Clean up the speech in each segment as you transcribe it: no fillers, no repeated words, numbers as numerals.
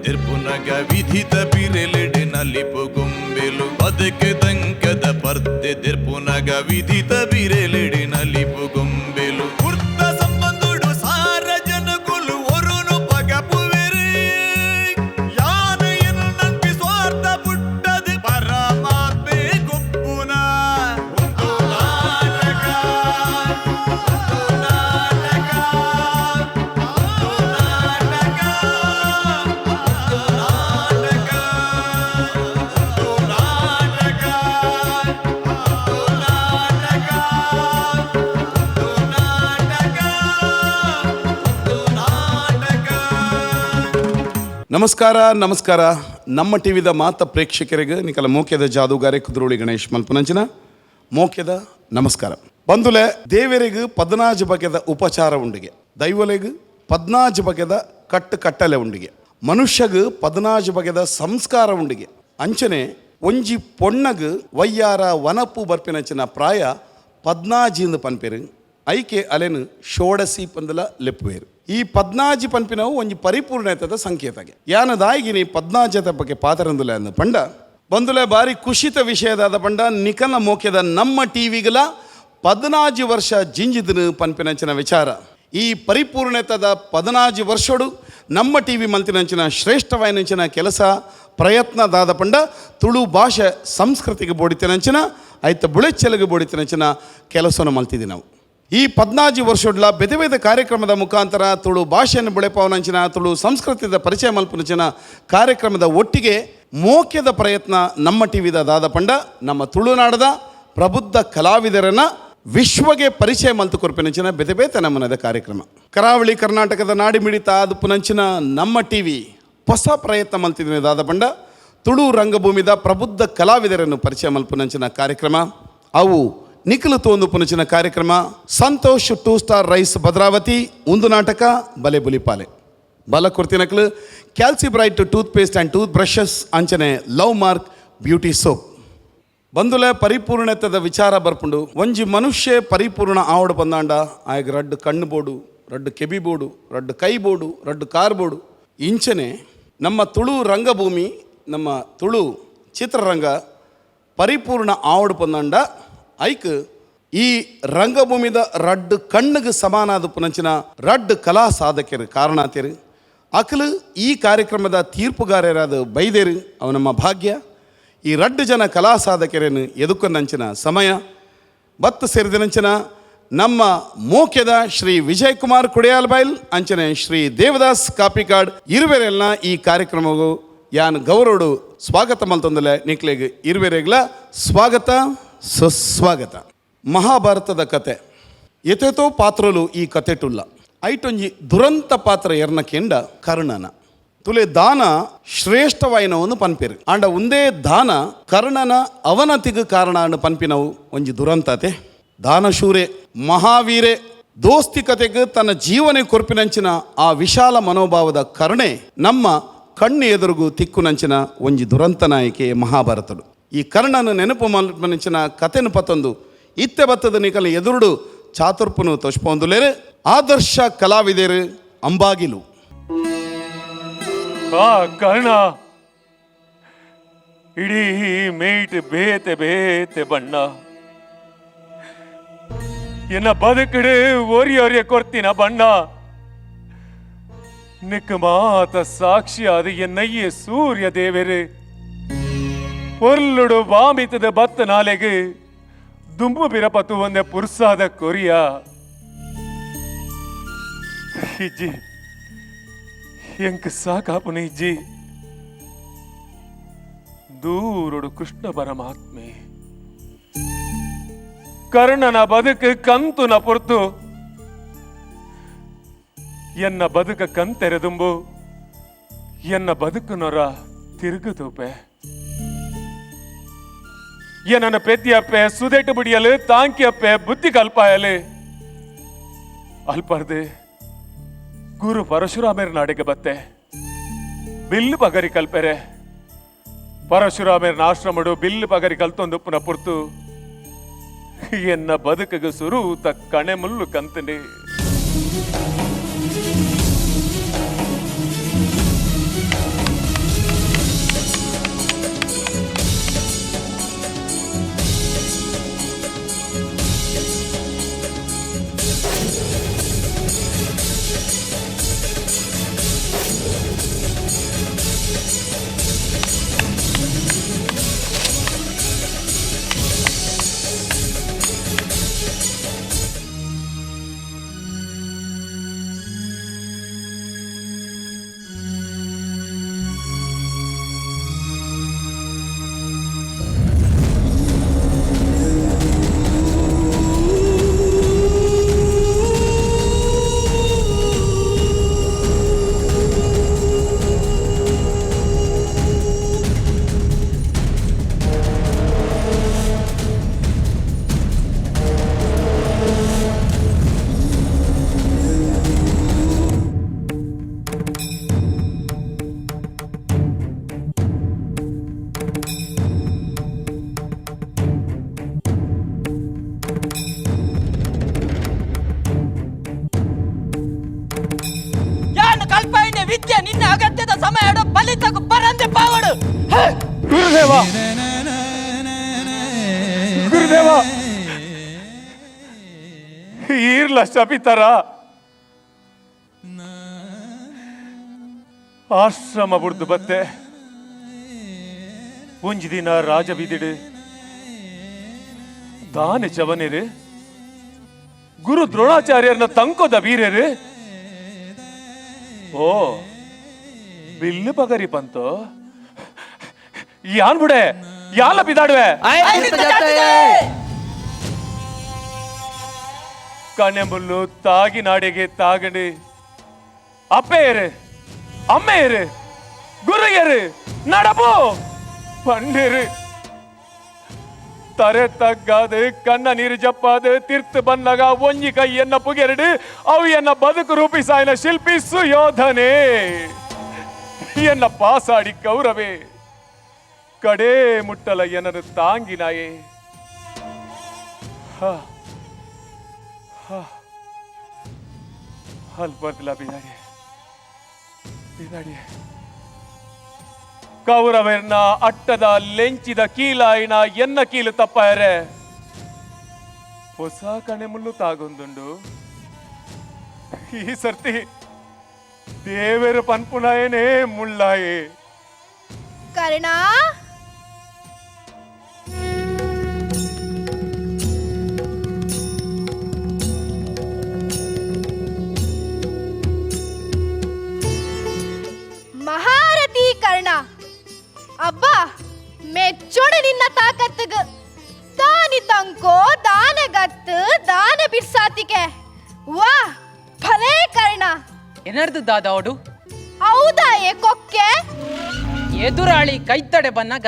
ತಿರ್ಪುನಗ ವಿಧಿತ ಬಿರೆಲೆಡೆ ನಲಿಪು ಗೊಂಬೆಲು ಬದುಕೆ ದಂಕದ ಪರ್ದೆ ತಿರ್ಪುನಗ ವಿಧಿತ ಬಿರೆಲೆಡೆ ನಲಿಪು ಗೊಂಬೆಲು ವೃತ್ತ ಸಂಬಂಧುಡು ಸಾರ ಜನಕುಲು ಒರುನು ಪಗಪುವೆರೆ ಯಾನೆಯನ್ನು ನಂಬಿ ಸ್ವಾರ್ಥ ಪುಟ್ಟದು ಪರಮಾತ್ಮೆ ಗೊಪ್ಪುನ ನಮಸ್ಕಾರ ನಮಸ್ಕಾರ ನಮ್ಮ ಟಿವಿದ ಮಾತ ಪ್ರೇಕ್ಷಕರಿಗೆ ನಿಕಲ ಮೋಕ್ಯದ ಜಾದೂಗಾರೆ ಕುದ್ರೋಳಿ ಗಣೇಶ್ ಮಲ್ಪನಂಚಿನ ಮೋಕ್ಯದ ನಮಸ್ಕಾರ ಬಂದುಲೆ ದೇವರಿಗೆ 14 ಬಗೆದ ಉಪಚಾರ ಉಂಡಿಗೆ ದೈವಲೆಗೆ 14 ಬಗೆದ ಕಟ್ಟಲೆ ಉಂಡಿಗೆ ಮನುಷ್ಯಗೆ 14 ಬಗೆದ ಸಂಸ್ಕಾರ ಉಂಡಿಗೆ ಅಂಚನೆ ಒಂಜಿ ಪೊಣ್ಣಗೆ ವಯ್ಯಾರ ವನಪು ಬರ್ಪಿನಂಚಿನ ಪ್ರಾಯ 14 ಪನ್ಪೇರು ಐಕೆ ಅಲೆನು ಷೋಡಸಿ ಪಂದಲ ಲೆಪ್ಪುವೇರು ಈ 14 ಪನ್ಪಿನವು ಒಂಜಿ ಪರಿಪೂರ್ಣತೆದ ಸಂಕೇತಗೆ ಯಾನದಾಯಿಗಿನಿ 14 ಬಗ್ಗೆ ಪಾತರಂದುಲೆ ಅಂದ ಪಂಡ ಬಂದುಲೆ ಬಾರಿ ಖುಷಿತ ವಿಷಯದಾದ ಪಂಡ ನಿಕಲ ಮೋಕ್ಯದ ನಮ್ಮ ಟಿವಿಗಲ 14 ವರ್ಷ ಜಿಂಜಿದನು ಪನ್ಪಿನಂಚಿನ ವಿಚಾರ ಈ ಪರಿಪೂರ್ಣತೆದ 14 ವರ್ಷಡು ನಮ್ಮ ಟಿವಿ ಮಲ್ತಿನಂಚಿನ ಶ್ರೇಷ್ಠವಾಯಿನಂಚಿನ ಕೆಲಸ ಪ್ರಯತ್ನದಾದ ಪಂಡ ತುಳು ಭಾಷೆ ಸಂಸ್ಕೃತಿಗೆ ಬೋಡಿತಿನಂಚಿನ ಆಯ್ತ ಬುಳೆಚ್ಚೆಲಗೆ ಬೋಡಿತಿನಂಚಿನ ಕೆಲಸವನ್ನು ಮಲ್ತಿದ್ವಿ ನಾವು ಈ 14 ವರ್ಷಡ್ಲ ಬೇತೆ ಬೇತೆ ಕಾರ್ಯಕ್ರಮದ ಮುಖಾಂತರ ತುಳು ಭಾಷೆಯನ್ನು ಬೆಳೆಪವನಂಚಿನ ತುಳು ಸಂಸ್ಕೃತಿದ ಪರಿಚಯ ಮಲ್ಪನಂಚಿನ ಕಾರ್ಯಕ್ರಮದ ಒಟ್ಟಿಗೆ ಮೋಕ್ಯದ ಪ್ರಯತ್ನ ನಮ್ಮ ಟಿವಿದ ದಾದ ಪಂಡ ನಮ್ಮ ತುಳುನಾಡದ ಪ್ರಬುದ್ಧ ಕಲಾವಿದರನ್ನ ವಿಶ್ವಗೆ ಪರಿಚಯ ಮಲ್ತು ಕೊರ್ಪಿನಂಚಿನ ಬೇತೆ ಬೇತೆ ನಮ್ಮನದ ಕಾರ್ಯಕ್ರಮ ಕರಾವಳಿ ಕರ್ನಾಟಕದ ನಾಡಿ ಮಿಡಿತ ಆದ ಪುನಂಚಿನ ನಮ್ಮ ಟಿವಿ ಹೊಸ ಪ್ರಯತ್ನ ಮಲ್ತಿದ್ದೀನಿ ದಾದ ಪಂಡ ತುಳು ರಂಗಭೂಮಿದ ಪ್ರಬುದ್ಧ ಕಲಾವಿದರನ್ನು ಪರಿಚಯ ಮಲ್ಪನಂಚಿನ ಕಾರ್ಯಕ್ರಮ ಅವು ನಿಖಲು ತೋಂದು ಪುನಚಿನ ಕಾರ್ಯಕ್ರಮ ಸಂತೋಷ್ 2 ಸ್ಟಾರ್ ರೈಸ್ ಭದ್ರಾವತಿ ಒಂದು ನಾಟಕ ಬಲೆ ಬುಲಿಪಾಲೆ ಬಲ ಕುರ್ತಿನಕ್ಲು Calci Bright toothpaste and tooth brushes ಅಂಚನೆ ಲವ್ ಮಾರ್ಕ್ ಬ್ಯೂಟಿ ಸೋಪ್ ಬಂದುಲೆ ಪರಿಪೂರ್ಣತೆದ ವಿಚಾರ ಬರ್ಪುಂಡು ಒಂಜಿ ಮನುಷ್ಯ ಪರಿಪೂರ್ಣ ಆವಡು ಬಂದಾಂಡ ಆಯ್ಗೆ ರಡ್ಡು ಕಣ್ಣು ಬೋಡು ರಡ್ಡು ಕೆಬಿ ಬೋಡು ರಡ್ಡು ಕೈ ಬೋಡು ರಡ್ಡು ಕಾರ್ ಬೋಡು ಇಂಚನೆ ನಮ್ಮ ತುಳು ರಂಗಭೂಮಿ ನಮ್ಮ ತುಳು ಚಿತ್ರರಂಗ ಪರಿಪೂರ್ಣ ಆವಡು ಬಂದಾಂಡ ಐಕ್ ಈ ರಂಗಭೂಮಿದ ರಡ್ಡು ಕಣ್ಣಿಗೆ ಸಮಾನಾದ ಪುನಂಚಿನ ರಡ್ಡು ಕಲಾ ಸಾಧಕರು ಕಾರಣಾತಿರು ಅಕಲು ಈ ಕಾರ್ಯಕ್ರಮದ ತೀರ್ಪುಗಾರರಾದ ಬೈದೇರು ಅವ ನಮ್ಮ ಭಾಗ್ಯ ಈ ರಡ್ಡು ಜನ ಕಲಾ ಸಾಧಕರನ್ನು ಎದುಕೊಂಡಂಚಿನ ಸಮಯ ಬತ್ತು ಸೇರಿದನಂಚಿನ ನಮ್ಮ ಮೋಕ್ಯದ ಶ್ರೀ ವಿಜಯ್ ಕುಮಾರ್ ಕುಡಿಯಾಲ್ಬೈಲ್ ಅಂಚನೆ ಶ್ರೀ ದೇವದಾಸ್ ಕಾಪಿಕಾಡ್ ಇರುವೆರೆಲ್ಲ ಈ ಕಾರ್ಯಕ್ರಮವು ಯಾನ್ ಗೌರವಡು ಸ್ವಾಗತ ಮಲ್ತೊಂದಲೆ ನಿಕ್ಲೆಗೆ ಇರುವೆರೆಗ್ಲ ಸ್ವಾಗತ ಸುಸ್ವಾಗತ ಮಹಾಭಾರತದ ಕತೆ ಎತೆತೋ ಪಾತ್ರಲು ಈ ಕತೆಟುಲ್ಲ ಐಟೊಂಜಿ ದುರಂತ ಪಾತ್ರ ಎರ್ನ ಕೆಂಡ ಕರ್ಣನ ತುಲೆ ದಾನ ಶ್ರೇಷ್ಠವಾಯಿನವನ್ನು ಪನ್ಪೇರು ಆಂಡ ಒಂದೇ ದಾನ ಕರ್ಣನ ಅವನತಿಗೆ ಕಾರಣ ಅನ್ನು ಪನ್ಪಿನವು ಒಂಜಿ ದುರಂತತೆ ದಾನಶೂರೆ ಮಹಾವೀರೆ ದೋಸ್ತಿಕತೆಗೆ ತನ್ನ ಜೀವನ ಕೊರ್ಪಿನಂಚಿನ ಆ ವಿಶಾಲ ಮನೋಭಾವದ ಕರುಣೆ ನಮ್ಮ ಕಣ್ಣು ಎದುರುಗು ತಿಕ್ಕುನಂಚಿನ ಒಂಜಿ ದುರಂತ ನಾಯಕಿ ಮಹಾಭಾರತಡು ಈ ಕರ್ಣನ ನೆನಪು ಮಲ್ಪನಂಚಿನ ಕತೆನು ಪತ್ತೊಂದು ಇತ್ತೆ ಬತ್ತದ ನಿಕಲ ಎದುರುಡು ಚಾತುರ್ಪುನು ತೊಷ್ಪೊಂದುಲೇರೆ ಆದರ್ಶ ಕಲಾವಿದರು ಅಂಬಾಗಿಲು ಕರ್ಣ ಇಡೀ ಮೇಟ್ ಬೇತೆ ಬೇತೆ ಬಣ್ಣ ಎನ್ನ ಬದುಕಡೆ ಒರಿಯೊರಿಯ ಕೊಡ್ತೀನ ಬಣ್ಣ ನಿಕ್ ಮಾತ ಸಾಕ್ಷಿಯಾದ ಎನ್ನಯ್ಯ ಸೂರ್ಯ ದೇವರೇ ಪೊರ್ಲುಡು ಬಾಮಿತದ ಬತ್ತ ನಾಲೆಗೆ ದುಂಬು ಬಿರಪತು ಒಂದೆ ಪುರ್ಸಾದ ಕೊರಿಯ ಇಜ್ಜಿ ಎಂಕ್ ಸಾಕಾಪುನ ಇಜ್ಜಿ ದೂರುಡು ಕೃಷ್ಣ ಪರಮಾತ್ಮೆ ಕರ್ಣನ ಬದುಕು ಕಂತು ನ ಪೊರ್ತು ಎನ್ನ ಬದುಕ ಕಂತೆರೆದುಂಬು ಎನ್ನ ಬದುಕು ನೊರ ತಿರುಗುತೂಪೆ ಏನನ್ನ ಪೆದ್ದಿಯಪ್ಪೆ ಸುದೆಟ್ಟು ಬಿಡಿಯಲು ತಾಂಕಿಯಪ್ಪೆ ಬುದ್ಧಿ ಕಲ್ಪಾಯಲೆ ಅಲ್ಪರ್ದೆ ಗುರು ಪರಶುರಾಮೇರ ನಾಡಿಗೆ ಬತ್ತೆ ಬಿಲ್ಲು ಪಗರಿ ಕಲ್ಪೆರೆ ಪರಶುರಾಮೇರ ಆಶ್ರಮಡು ಬಿಲ್ಲು ಪಗರಿ ಕಲ್ತೊಂದು ಪುನಃ ಪುರ್ತು ಎನ್ನ ಬದುಕಿಗೆ ಸುರೂತ ಕಣೆ ಮುಳ್ಳು ಕಂತನೆ ವಿದ್ಯೆ ನಿನ್ನ ಅಗತ್ಯದ ಸಮಯ ಫಲಿತಕ್ಕೂ ಬರಂದೆ ಪಾವಡು. ಗುರುದೇವ ಗುರುದೇವ ಈರ್ಲ ಶಪಿತರ ಆಶ್ರಮ ಬುಡ್ದು ಬತ್ತೆ ಒಂಜಿ ದಿನ ರಾಜ ಬಿದಿಡು ದಾನೆ ಚವನಿರು ಗುರು ದ್ರೋಣಾಚಾರ್ಯರನ್ನ ತಂಕೋದ ಬೀರೇರು. ಓ ಬಿಲ್ಲು ಪಗರಿ ಬಂತು ಯಾನ್ ಬುಡೆ ಯಾಲ ಬಿದಾಡುವೆ ಕಣ್ಣೆಂಬುಲ್ಲು ತಾಗಿ ನಾಡಿಗೆ ತಾಗಂಡು ಅಪ್ಪೆಯರು ಅಮ್ಮೆಯರು ಗುರುಯರು ನಡಪು ಪಂಡಿರು ತರೆ ತಗ್ಗಾದು ಕಣ್ಣ ನೀರು ಜಪ್ಪಾದು ತೀರ್ಥ ಬನ್ನಗ ಒಂಜಿ ಕೈಯನ್ನ ಪುಗೆರಡು ಅವು ಎನ್ನ ಬದುಕು ರೂಪಿಸಾಯನ ಶಿಲ್ಪಿ ಸುಯೋಧನೆ ಎನ್ನ ಪಾಸಾಡಿ ಕೌರವೇ ಕಡೇ ಮುಟ್ಟಲ ಎನ್ನನು ತಾಂಗಿನಾಯೇ. ಅಲ್ಪರ್ದಿಲ್ಲ ಬಿದಾಡಿ ಕೌರವರ್ನ ಅಟ್ಟದ ಲೆಂಚಿದ ಕೀಲಾಯಿನ ಎನ್ನ ಕೀಲು ತಪ್ಪಾಯರೆ ಹೊಸ ಕಣೆ ಮುಳ್ಳು ತಾಗೊಂದುಂಡು ಈ ಸರ್ತಿ ದೇವರ ಪನ್ಪುನಾಯನೇ ಮುಳ್ಳಾಯೇ. ಕರ್ಣ ಮಹಾರಥಿ ಕರ್ಣ ಅಬ್ಬ ಮೆಚ್ಚೋಡೆ ನಿನ್ನ ತಾಕತ್ತಗ ದಾನಿ ತಂಕೋ ದಾನಗತ್ತು ದಾನ ಬಿಡ್ಸಾತಿಕೆ ವಾ ಭಲೇ ಕರ್ಣ. ಏನರ್ದು ದಾದಾವಡು ಹೌದಾ ಏ ಕೊಕ್ಕೆ ಎದುರಾಳಿ ಕೈತಡೆ ಬನ್ನಾಗ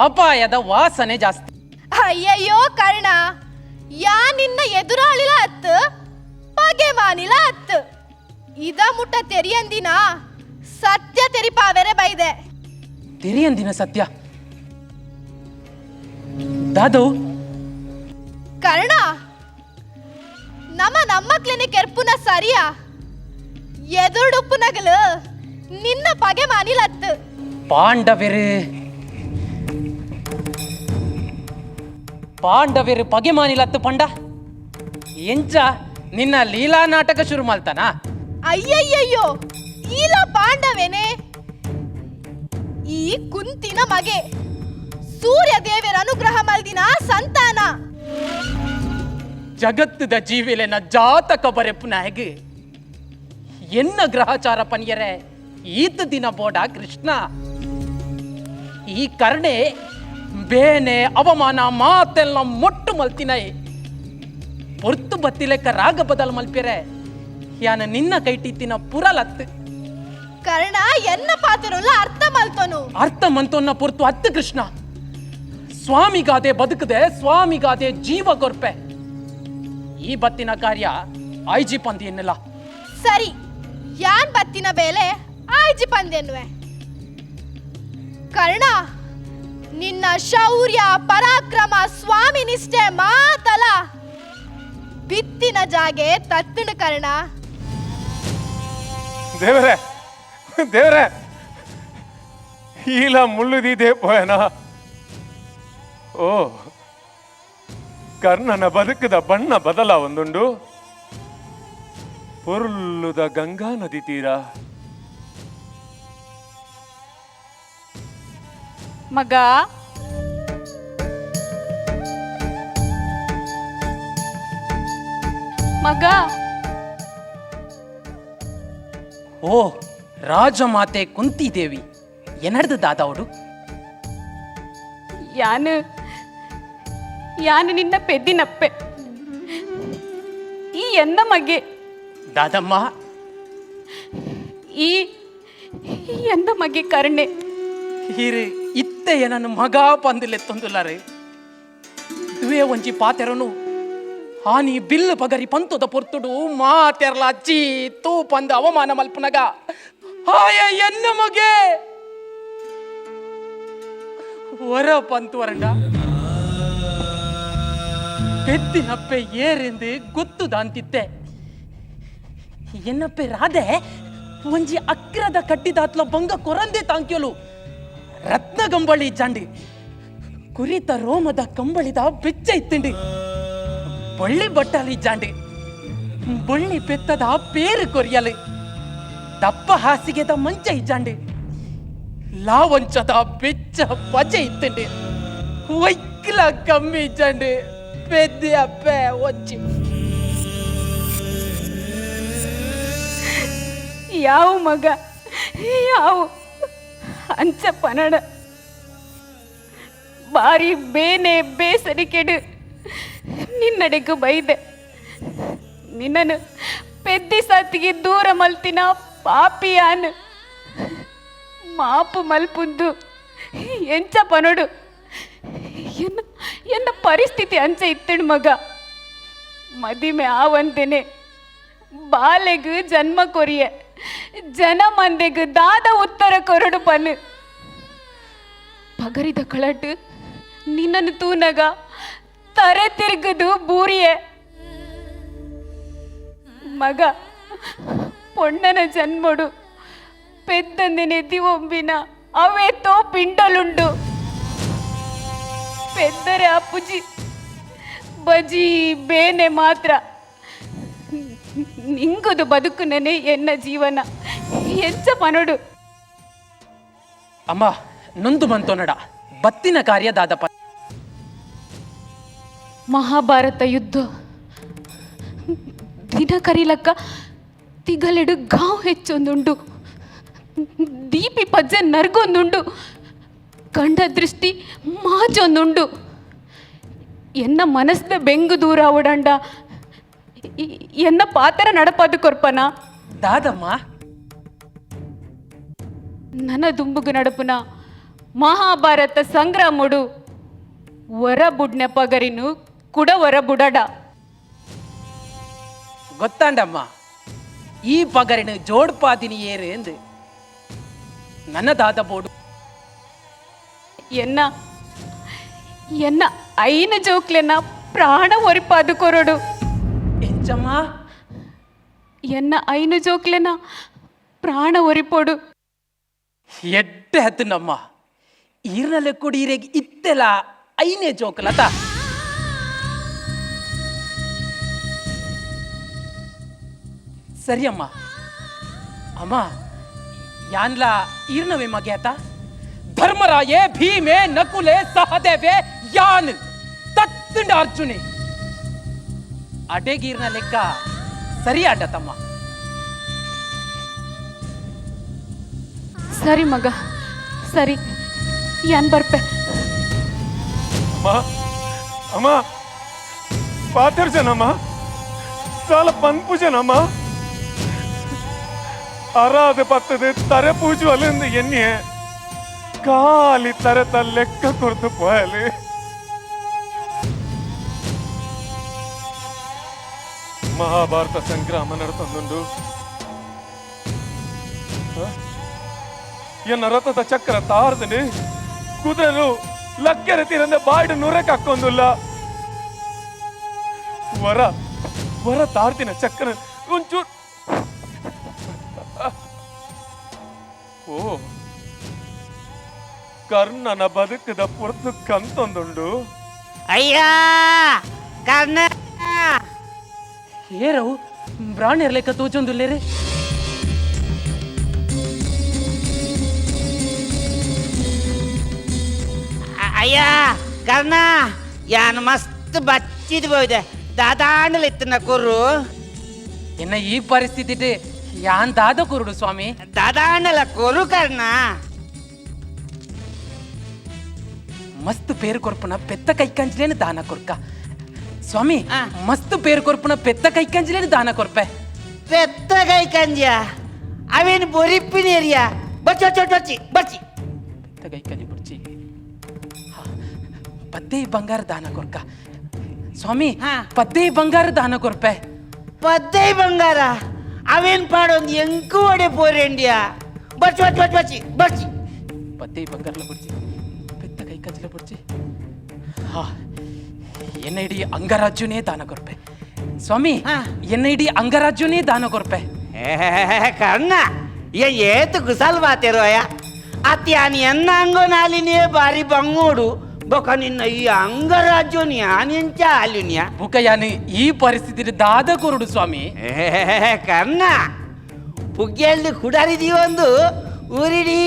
ಅಪಾಯದ ವಾಸನೆ ಜಾಸ್ತಿ. ಅಯ್ಯಯ್ಯೋ ಕರ್ಣ ಯಾ ನಿನ್ನ ಎದುರಾಳಿಲ ಅತ್ತು ಪಗೆ ಮಾನಿಲ ಅತ್ತು ಇದ ಮುಟ್ಟ ತೆರಿಯಂದಿನ ಸತ್ಯ ತೆರಿಪಾವೆರೆ ಬೈದೆ ತೆರಿಯಂದಿನ ಸತ್ಯ ದಾದು ಕರ್ಣ ನಮ್ಮ ಕ್ಲಿನಿಕ್ ಎರ್ಪುನ ಸರಿಯಾ ಎದುರುಡುಪ್ಪುನಗಲು ನಿನ್ನ ಪಗೆ ಮಾನಿಲತ್ತು ಪಾಂಡವೆರು ಪಗೆ ಮಾನಿಲತ್ತು ಪಂಡ ಎಂಚ ನಿನ್ನ ಲೀಲಾ ನಾಟಕ ಶುರು ಮಾಡ್ತಾನ. ಅಯ್ಯಯ್ಯಯ್ಯೋ ಈಲ ಪಾಂಡವೇನೆ ಈ ಕುಂತಿನ ಮಗೆ ಸೂರ್ಯ ದೇವರ ಅನುಗ್ರಹ ಮಲ್ದಿನ ಸಂತಾನ. ಜಗತ್ತದ ಜೀವಿಲೆನ ಜಾತಕ ಬರೆಪುನ ಹೇಗೆ ಎನ್ನ ಗ್ರಹಚಾರ ಪನಿಯರೆ ಈತ ದಿನ ಬೋಡ ಕೃಷ್ಣ ಈ ಕರ್ಣೆ ಬೇನೆ ಅವಮಾನ ಮಾತೆಲ್ಲ ಮೊಟ್ಟು ಮಲ್ತಿನೈ ಪೊರ್ತು ಬತ್ತಿಲೆಕ್ಕ ರಾಗ ಬದಲ್ ಮಲ್ಪಿರೆ ಯಾನ ನಿನ್ನ ಕೈಟಿತ್ತಿನ ಪುರಲತ್ತು ಕರ್ಣ ಎನ್ನ ಪಾತ್ರಲ್ಲ ಅರ್ಥ ಮಲ್ತನು ಅರ್ಥ ಮಂತೋನ್ನ ಪೊರ್ತು ಅತ್ತು ಕೃಷ್ಣ ಸ್ವಾಮಿಗಾದೆ ಬದುಕದೆ ಸ್ವಾಮಿಗಾದೆ ಜೀವ ಕೊರ್ಪೆ ಈ ಬತ್ತಿನ ಕಾರ್ಯ ಐಜಿ ಪಂದಿ ಎನ್ನಲ್ಲ. ಸರಿ ಯಾನ್ ಬತ್ತಿನ ಬೇಲೆ ಆಯ್ಜಿ ಪಂದೆನ್ನುವೆ. ಕರ್ಣ ನಿನ್ನ ಶೌರ್ಯ ಪರಾಕ್ರಮ ಸ್ವಾಮಿ ನಿಷ್ಠೆ ಮಾತಲ ಬಿತ್ತಿನ ಜಾಗೆ ತತ್ತಣ ಕರ್ಣ. ದೇವರೇ ದೇವರೇ ಈಲ ಮುಳ್ಳುದಿದೆ ಪೋಯನ. ಓ ಕರ್ಣನ ಬದುಕದ ಬಣ್ಣ ಬದಲ ಒಂದುಂಡು ಪೊರ್ಲುದ ಗಂಗಾ ನದಿ ತೀರ ಮಗ ಮಗ ಓ ರಾಜಮಾತೆ ಕುಂತಿದೇವಿ ಏನಡ್ದು ದಾದಾವಡು ಯಾನು ನಿನ್ನ ಪೆದ್ದಿನಪ್ಪೆ ಈ ಎನ್ನ ಮಗೆ ದಾದಮ್ಮ ಈ ಎನ್ನ ಮಗೆ ಕರ್ಣೆ ಹೀರೆ ಇತ್ತೆ ನನ್ನ ಮಗ ಪಂದಿಲೆತ್ತೊಂದುಲಾರೆ ದುವೆ ಒಂಜಿ ಪಾತೆರನು ಹಾನಿ ಬಿಲ್ಲು ಪಗರಿ ಪಂತುದ ಪೊರ್ತುಡು ಮಾತೆರ್ಲ ಅಚ್ಚಿ ತೂ ಪಂದ ಅವಮಾನ ಮಲ್ಪನಗ ಹಾಯ ಎನ್ನ ಮಗೆ ಹೊರ ಪಂತು ವರಂಡ ಪೆದ್ದಿನಪ್ಪೆ ಏರೆಂದು ಗೊತ್ತುದ ಅಂತಿದ್ದೆ ಎನ್ನಪ್ಪೆ ರಾಧೆ ಒಂಜಿ ಅಕ್ರದ ಕಟ್ಟಿದಾತ್ಲ ಬಂಗ ಕೊರಂದೆ ತಾಂಕ್ಯಲು ರತ್ನ ಗಂಬಳಿ ಜಾಂಡಿ ಕುರಿತ ರೋಮದ ಕಂಬಳಿದ ಬೆಚ್ಚ ಇತ್ತಂಡಿ ಬಳ್ಳಿ ಬಟ್ಟಾಲಿ ಜಾಂಡಿ ಬಳ್ಳಿ ಪೆತ್ತದ ಪೇರು ಕೊರಿಯಲು ದಪ್ಪ ಹಾಸಿಗೆದ ಮಂಚ ಇಜ್ಜಾಂಡಿ ಲಾವಂಚದ ಬೆಚ್ಚ ಪಜೆ ಇತ್ತಂಡಿ ವೈಕ್ಲ ಕಮ್ಮಿ ಇಜ್ಜಾಂಡಿ ಪೆದ್ದೆ ಅಪ್ಪೆ ಒಚ್ಚಿ ಯಾವ ಮಗ ಯಾವ ಅಂಚ ಪನಡ ಬಾರಿ ಬೇನೆ ಬೇಸರಿ ಕೆಡು ನಿನ್ನಡೆಗೂ ಬೈದೆ ನಿನ್ನನ್ನು ಪೆದ್ದಿ ಸತ್ತಿಗೆ ದೂರ ಮಲ್ತಿನ ಪಾಪಿಯಾನ್ ಮಾಪು ಮಲ್ಪುಂದು ಎಂಚ ಪನೋಡು ಎನ್ನ ಎನ್ನ ಪರಿಸ್ಥಿತಿ ಅಂಚ ಇತ್ತಡು ಮಗ ಮದಿಮೆ ಆವಂತೆನೆ ಬಾಲೆಗು ಜನ್ಮ ಕೊರಿಯೆ ಜನ ಮಂದೆಗು ದಾದ ಉತ್ತರ ಕೊರಡು ಪನ್ ಪಗರಿದ ಕಳಟ್ ನಿನ್ನನ್ನು ತೂನಗ ತರೆ ತಿರುಗದು ಬೂರಿಯೆ ಮಗ ಪೊಣ್ಣನ ಜನ್ಮಡು ಪೆದ್ದಂದೆ ನೆದ್ದಿ ಒಮ್ಬಿನ ಅವೇ ತೋ ಪಿಂಡಲುಂಡು ಪೆದ್ದರೆ ಅಪ್ಪುಜಿ ಬಜಿ ಬೇನೆ ಮಾತ್ರ ನಿಂಗುದು ಬದುಕುನೇ ಎನ್ನ ಜೀವನ ಎಂಚ ಪನೋಡು ಅಮ್ಮ ನೊಂದು ಮಂತೋನಡ ಬತ್ತಿನ ಕಾರ್ಯ ದಾದಪ್ಪ ಮಹಾಭಾರತ ಯುದ್ಧ ದಿನ ಕರಿಲಕ್ಕ ತಿಗಲೆಡು ಗಾವ್ ಹೆಚ್ಚೊಂದುಂಡು ದೀಪಿ ಪಜ್ಜೆ ನರ್ಗೊಂದುಂಡು ಕಂಡ ದೃಷ್ಟಿ ಮಾಜೊಂದುಂಡು ಎನ್ನ ಮನಸ್ದ ಬೆಂಗು ದೂರ ಅವಡಂಡ ಎನ್ನ ಪಾತ್ರ ನಡಪದು ಕೊರ್ಪನ ದಾದಮ್ಮ ನನ್ನ ದುಂಬುಗು ನಡಪುನ ಮಹಾಭಾರತ ಸಂಗ್ರಾಮುಡು ವರ ಬುಡ್ನೆ ಪಗರಿನು ಕುಡ ವರ ಬುಡಡ ಗೊತ್ತಾಂಡಮ್ಮ ಈ ಪಗರಿನ ಜೋಡ್ಪಾದಿನಿ ಏರು ಎಂದು ನನ್ನ ದಾದ ಬೋಡು ಎನ್ನ ಎನ್ನ ಐನ ಜೋಕ್ಲೆನ ಪ್ರಾಣ ಒರಿಪಾದು ಕೊರಡು ಎಂಚಮ್ಮ ಎನ್ನ ಐನು ಜೋಕ್ಲೆನ ಪ್ರಾಣ ಒರಿಪೋಡು ಎಡ್ಡೆ ಹತ್ತು ನಮ್ಮ ಈರ್ನಲೆ ಕುಡೀರೆಗೆ ಇತ್ತೆಲ್ಲ ಐನೇ ಜೋಕಲತ ಸರಿ ಅಮ್ಮ ಅಮ್ಮ ಯಾನ್ಲ ಈರ್ನವೇ ಮಗೆ ಆತ ಧರ್ಮರಾಯೇ ಭೀಮೆ ನಕುಲೆ ಸಹದೇವೆ ಯಾನ್ ತತ್ತಂಡ ಅರ್ಜುನೆ ಅಡೆಗೀರ್ನ ಲೆಕ್ಕ ಸರಿ ಆಟ ತಮ್ಮ ಸರಿ ಮಗ ಸರಿ ಯಾನ್ ಬರ್ಪೆ ಅಮ್ಮ ಅಮ್ಮ ಪಾತಿರ್ಜನಮ್ಮ ಸಾಲ ಪನ್ಪುಜನಮ್ಮ ಅರಾದ ಪತ್ತದ ತರೆ ಪೂಜು ಅಲ್ಲಿಂದ ಎಣ್ಣೆ ಕಾಲಿ ತರತ ಲೆಕ್ಕ ಕೊಡ್ತು ಪೋಯಲಿ ಮಹಾಭಾರತ ಸಂಗ್ರಾಮ ನಡೆತಂದುಂಡು ಎನ್ನ ರಥದ ಚಕ್ರ ತಾರ್ದನೆ ಕುದುರೆನು ಲಕ್ಕೆರೆ ತೀರಂದ ಬಾಯ್ಡು ನುರಕ್ ಹಾಕೊಂದುಲ್ಲ ವರ ವರ ತಾರ್ದಿನ ಚಕ್ರ ಒಂಚೂರು ಓ ಕರ್ಣನ ಬದುಕದ ಪುರ್ತು ಕಂತೊಂದುಂಡು ಅಯ್ಯ ಕರ್ಣ ಏರವು ಬ್ರಾಣ್ಯರ್ ಲೆಕ್ಕ ತೋಚೊಂದುಲ್ಲೇರೆ ಅಯ್ಯ ಕರ್ಣ ಯಾನ್ ಮಸ್ತ್ ಬಚ್ಚಿದ್ ಹೋಯ್ದೆ ದಾದಾಂಡಲ್ ಇತ್ತನ ಕುರ್ರು ಎನ್ನ ಈ ಪರಿಸ್ಥಿತಿ ಯಾನ್ ದಾದ ಕುರುಡು ಸ್ವಾಮಿ ದಾದಾಂಡಲ ಕೊರು ಕರ್ಣ ಮಸ್ತ್ ಪೇರು ಕೊರ್ಪುನ ಪೆತ್ತ ಕೈಕಂಜ್ಲೇನು ದಾನ ಕೊರ್ಕ ಸ್ವಾಮಿ ಆ. ಮಸ್ತ್ ಪೇರು ಕೊರ್ಪುನ ಪೆತ್ತ ಕೈಕಂಜ್ಲೇನು ದಾನ ಕೊರ್ಪೆ పెద్ద గై కంజ అవేని బొరిప్పినేరియా బచ్చి బచ్చి బచ్చి బచ్చి ಪೆತ್ತ ಕೈಕಂಜಿ ಬುಡ್ಚಿ ಪದ್ದೆ ಬಂಗಾರ ದಾನ ಕೊರ್ಕ ಸ್ವಾಮಿ ಹಾ. ಪದ್ದೆ ಬಂಗಾರ ದಾನ ಕೊರ್ಪೆ పద్దై బంగార అవేన్ పాడొంది ఎంకు ఒడే పోరేండియా బచ్చి బచ్చి బచ్చి బచ్చి బచ్చి ಪದ್ದೆ ಬಂಗಾರಲ ಬುಡ್ಚಿ ಪೆತ್ತ ಕೈಕಂಜ್ಲ ಬುಡ್ಚಿ ಹಾ ಎನ್ನ ಇಡೀ ಅಂಗರಾಜ್ಯನೇ ದಾನ ಕೊರ್ಪೆ ಸ್ವಾಮಿ ಹಾ. ಎನ್ನ ಇಡೀ ಅಂಗರಾಜ್ಯನೇ ದಾನ ಕೊರ್ಪೆ కర్ణ ಏತು ಕುಸಲ್ ಬಾತೆರೋಯ ಅತ್ಯಾನಿ ಎನ್ನ ಅಂಗೋನಾಲಿನೇ ಬಾರಿ ಬಂಗೋಡು ಬೊಕ ನಿನ್ನ ಈ ಅಂಗರಾಜ್ಯೋನಿ ಆನೆಂಚ ಆಲಿನ್ಯ ಬುಕ ಯಾನು ಈ ಪರಿಸ್ಥಿತಿ ದಾದ ಕೊರುಡು ಸ್ವಾಮಿ. ಕರ್ಣ ಪುಗ್ಗೆಯಲ್ಲಿ ಕುಡಾರಿದೀವೊಂದು ಊರಿಡೀ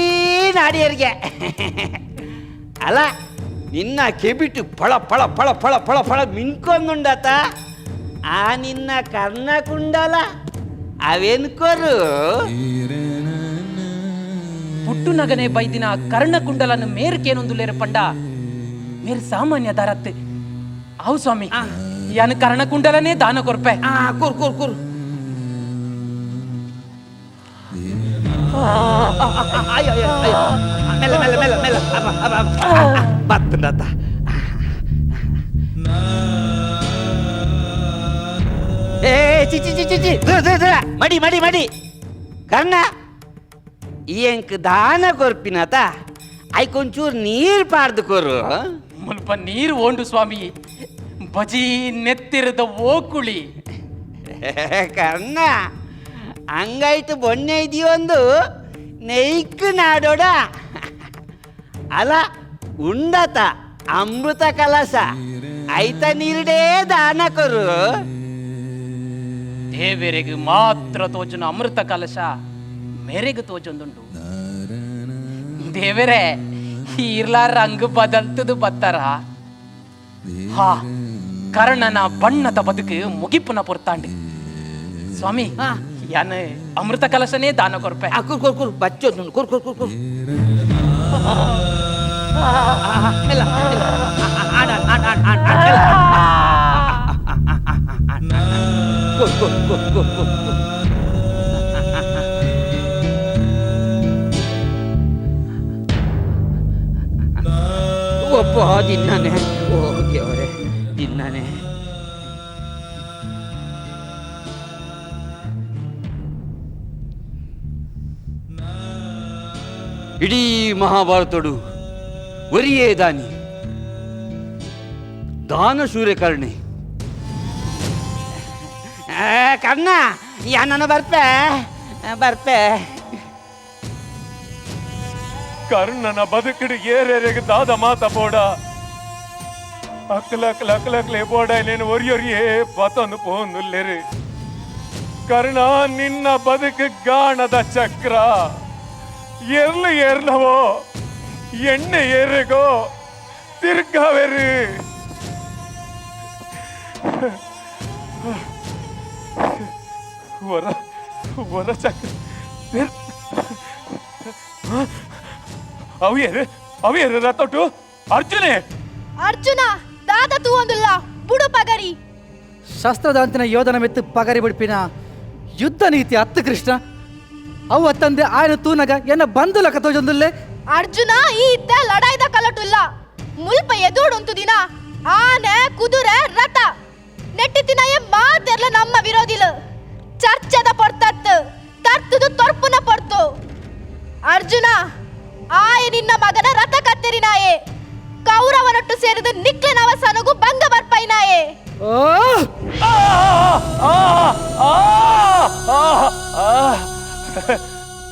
ನಾಡಿಯರಿಗೆ ಅಲ್ಲ ನಿನ್ನ ಕೆಬಿಟ್ಟು ಫಳ ಫಳ ಫಳ ಫಳ ಫಳ ಫಳ ಮಿನ್ಕೊಂಡುಂಡತ ಆ ನಿನ್ನ ಕರ್ಣ ಕುಂಡಲ ಅವೇನ್ಕೋರು ಪುಟ್ಟು ನಗನೆ ಬೈದಿನ ಕರ್ಣಕುಂಡಲನ ಮೇರ್ಕೇನೊಂದು ಲೇರ ಪಂಡ ಮೇರ್ ಸಾಮಾನ್ಯ ದಾರತ್ತೆ ಅವು ಸ್ವಾಮಿ ಯಾನು ಕರ್ಣಕುಂಡಲನೇ ದಾನ ಕೊರ್ಪೆ. ಕೂರ್ ಕೂರ್ ಕೂರ್ ಮೆಲ್ಲ ಮೆಲ್ಲ ಮೆಲ್ಲ ಮೆಲ್ಲ ಬತ್ತಂಡತ ಏ ಚಿ ಚಿ ಚಿ ಚಿ ಚಿ ಮಡಿ ಮಡಿ ಮಡಿ ಕರ್ಣ ಎಂಕ್ ದಾನ ಕೊರ್ಪಿನತ ಐಕೊಂಚೂರು ನೀರು ಪಾರ್ದು ಕೊರು ಮುಲ್ಪ ನೀರು ಓಂಡು ಸ್ವಾಮಿ ಬಜಿ ನೆತ್ತಿರದ ಓಕುಳಿ. ಕರ್ಣ ಹಂಗಾಯ್ತು ಬೊಣ್ಣೆ ಇದೆಯೊಂದು ನೈಕ್ ನಾಡೋಡ ಅಲ್ಲ ಉಂಡತ ಅಮೃತ ಕಲಸ ಐತ ನೀರುಡೇ ದಾನ ಕೊರು. ದೇವರಿಗೆ ಮಾತ್ರ ತೋಜನ ಅಮೃತ ಕಲಶ ಮೇರೆಗೆ ತೋಜೊಂದುಂಡು. ದೇವರೇ ಇರ್ಲಾರ ರಂಗ್ ಬದಲ್ತದು ಬತ್ತಾರ ಹಾ ಕರ್ಣನ ಬಣ್ಣದ ಬದುಕು ಮುಗಿಪುನ ಪೊರ್ತಾಂಡಿ ಸ್ವಾಮಿ ಯಾನ ಅಮೃತ ಕಲಶನೇ ದಾನ ಕೊರ್ಪೆ. ಕುರ್ ಕುರ್ ಕುರ್ ಬಚ್ಚೋ ಕುರ್ ಕುರ್ ಕುರ್ ಕುರ್ ಮೆಲ್ಲ ಮೆಲ್ಲ ಆಡ ಆಡ ಆಡ ಆಡ ಕುರ್ ಕುರ್ ಕುರ್ ಕುರ್ ಕುರ್ ಒಪ್ಪ ದಿನ್ನಾನೆ ಓಕೆ ಅವರೇ ದಿನ್ನಾನೆ ಇಡೀ ಮಹಾಭಾರತಡು ಒರಿಯೇ ದಾನಿ ದಾನ ಸೂರ್ಯಕರ್ಣಿ ಕರ್ಣ ಯಾ ನನ್ನ ಬರ್ಪೆ ಬರ್ಪೆ ಕರ್ಣನ ಬದುಕಿಡು ಏರೇರೆಗೆ ದಾದ ಮಾತ ಬೋಡ ಅಕ್ಲಕ್ಲ ಅಕ್ಲಕ್ಲೆ ಬೋಡ ನೇನು ಒರಿಯೊರಿಯೇ ಪತೊಂದು ಪೋಂದುಲ್ಲೆರು ಕರ್ಣ ನಿನ್ನ ಬದುಕು ಗಾಣದ ಚಕ್ರ ಎರ್ಲು ಏರ್ಲವೋ ಎಣ್ಣೆ ಏರೆಗೋ ತಿರ್ಗಾವೆರು ವರ ವರ ಚಕ್ರ ಅವಿಯರು ರತೊಟ್ಟು ಅರ್ಜುನೇ ಅರ್ಜುನ ದಾದ ತೂ ಒಂದುಲ್ಲ ಬುಡು ಪಗರಿ ಶಸ್ತ್ರದಾಂತಿನ ಯೋಧನ ಮೆತ್ತು ಪಗರಿ ಬಿಡ್ಪಿನ ಯುದ್ಧ ನೀತಿ ಅತ್ತು ಕೃಷ್ಣ ಅವು ತಂದೆ ಆಯ್ನ ತೂನಗ ಎನ್ನ ಬಂದುಲ ಕತೋಜೊಂದುಲ್ಲೆ ಅರ್ಜುನ ಈ ಇದ್ದ ಲಡಾಯ್ದ ಕಲಟುಲ್ಲ ಮುಲ್ಪ ಎದುಡುಂತು ದಿನ ಆನೆ ಕುದುರೆ ರಥ ನೆಟ್ಟಿತಿನಯ ಮಾತೆರ್ಲ ನಮ್ಮ ವಿರೋಧಿಲು ಚರ್ಚದ ಪೊರ್ತತ್ತು ತರ್ತುದು ತೊರ್ಪುನ ಪೊರ್ತು ಅರ್ಜುನ ಆಯ ನಿನ್ನ ಮಗನ ರಥ ಕತ್ತೆರಿನಾಯೆ ಕೌರವನೊಟ್ಟು ಸೇರಿದ ನಿಕ್ಲಿನ ಅವಸಾನಗೂ ಭಂಗ ಬರ್ಪೈನಾಯೆ.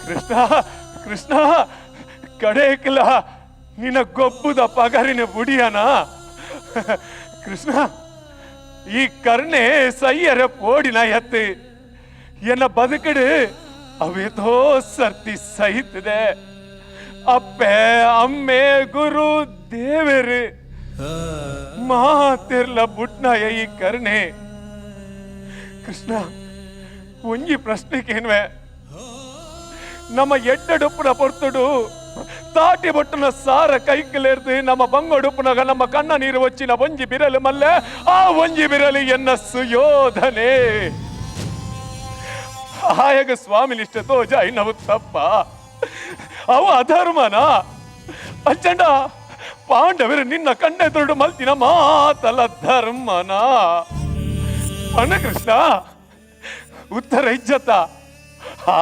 ಕೃಷ್ಣ ಕೃಷ್ಣ ಕಡೇಕಲ ನಿನ್ನ ಗೊಬ್ಬುದ ಪಗರಿನ ಬುಡಿಯನ ಕೃಷ್ಣ ಈ ಕರ್ಣೆ ಸೈಯರ ಪೋಡಿನ ಎತ್ತು ಎನ್ನ ಬದುಕಡು ಅವೇತೋ ಸರ್ತಿ ಸಹಿತದೆ ಅಪ್ಪೆ ಅಮ್ಮೆ ಗುರು ದೇವರು ಮಾತಿರ್ಲ ಬುಟ್ನಾಯ ಈ ಕರ್ಣೆ ಕೃಷ್ಣ ಒಂಜಿ ಪ್ರಶ್ನೆಗೇನ್ವೆ ನಮ್ಮ ಎಡ್ಡಡುಪ್ಪನ ಪೊರ್ತುಡು ತಾಟಿ ಬೊಟ್ಟನ ಸಾರ ಕೈಕಲೇರ್ದು ನಮ್ಮ ಬಂಗೊಡುಪ್ಪನಾಗ ನಮ್ಮ ಕಣ್ಣ ನೀರು వచ్చిನ ಒಂಜಿ ಬಿರಲು ಮಲ್ಲೆ ಆ ಒಂಜಿ ಬಿರಲು ಎನ್ನ ಸುಯೋಧನೆ ಆಯಗ ಸ್ವಾಮಿ ನಿಷ್ಠ ತೋಜ ಇನ್ನವು ತಪ್ಪ ಅವು ಅಧರ್ಮನ ಅಚ್ಚಂಡ ಪಾಂಡವರು ನಿನ್ನ ಕಣ್ಣೆದುರು ಮಲ್ತಿನ ಮಾತಲ್ಲ ಧರ್ಮನ ಅಣ್ಣ ಕೃಷ್ಣ ಉತ್ತರ ಇಜ್ಜತ ಹಾ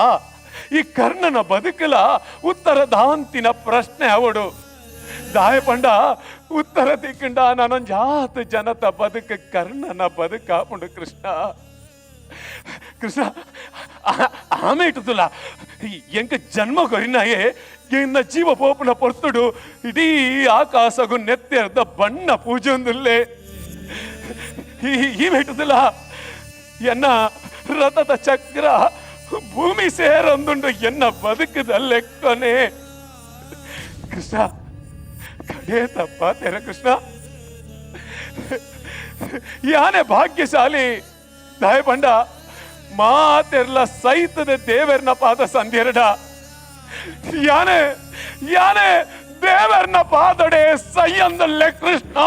ಈ ಕರ್ಣನ ಬದುಕಲ ಉತ್ತರ ದಾಂತಿನ ಪ್ರಶ್ನೆ ಅವಡು ದಾಯ ಪಂಡ ಉತ್ತರ ತಿಕ್ಕಂಡ ನಾನೊಂದು ಜಾತ ಜನತ ಬದುಕ ಕರ್ಣನ ಬದುಕಾಪುಂಡು ಕೃಷ್ಣ ಕೃಷ್ಣ ಆಮೆ ಇಟ್ಟುದಿಲ್ಲ ಎಂಕ ಜನ್ಮ ಕೊರಿನಾಯೇ ಎನ್ನ ಜೀವ ಪೋಪುನ ಪೊರ್ತುಡು ಇಡೀ ಆಕಾಶಗು ನೆತ್ತೆರ್ದ ಬಣ್ಣ ಪೂಜೊಂದುಲ್ಲೆ ಈ ಮೆಟ್ಟುದಿಲ್ಲ ಎನ್ನ ರಥದ ಚಕ್ರ ಭೂಮಿ ಸೇರೊಂದುಂಡು ಎನ್ನ ಬದುಕದಲ್ಲೇ ಕೊನೆ ಕೃಷ್ಣ ಕಡೆ ತಪ್ಪಾತೇರ ಕೃಷ್ಣ ಯಾನೆ ಭಾಗ್ಯಶಾಲಿ ದಾಯ ಪಂಡ ಮಾತೆರ್ಲ ಸೈತದ ದೇವರ್ನ ಪಾದ ಸಂಧ್ಯರಡ ಯಾನೆ ಯಾನೆ ದೇವರ್ನ ಪಾದಡೆ ಸೈಯಂದಲ್ಲೇ ಕೃಷ್ಣ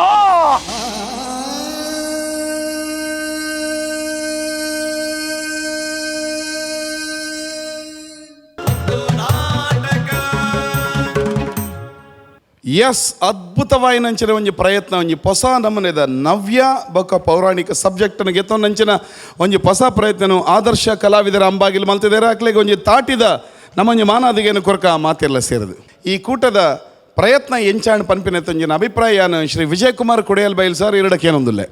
ಎಸ್ ಅದ್ಭುತವಾಯಿನಂಚಿನ ಒಂಜಿ ಪ್ರಯತ್ನ ಒಂಜಿ ಹೊಸ ನಮೂನೆದ ನವ್ಯ ಬೊಕ್ಕ ಪೌರಾಣಿಕ ಸಬ್ಜೆಕ್ಟನ್ನು ಗೆತ್ತೊಂದಂಚಿನ ಒಂಜಿ ಹೊಸ ಪ್ರಯತ್ನನು ಆದರ್ಶ ಕಲಾವಿದರ ಅಂಬಾಗಿಲು ಮಲ್ತಿದ್ದಾರೆ ಅಕ್ಲೆಗೆ ಒಂಜಿ ತಾಟಿದ ನಮ್ಮೊಂಜಿ ಮಾನಾದಿಗೇನು ಕೊರಕ ಮಾತೆಲ್ಲ ಸೇರಿದು ಈ ಕೂಟದ ಪ್ರಯತ್ನ ಎಂಚಾಣ್ ಪನ್ಪಿನ ಒಂಜಿನ ಅಭಿಪ್ರಾಯ ಶ್ರೀ ವಿಜಯಕುಮಾರ್ ಕೊಡೆಯಲ್ ಬೈಲ್ ಸರ್ ಇರಡಕ್ಕೇನೊಂದುಲ್ಲೆ.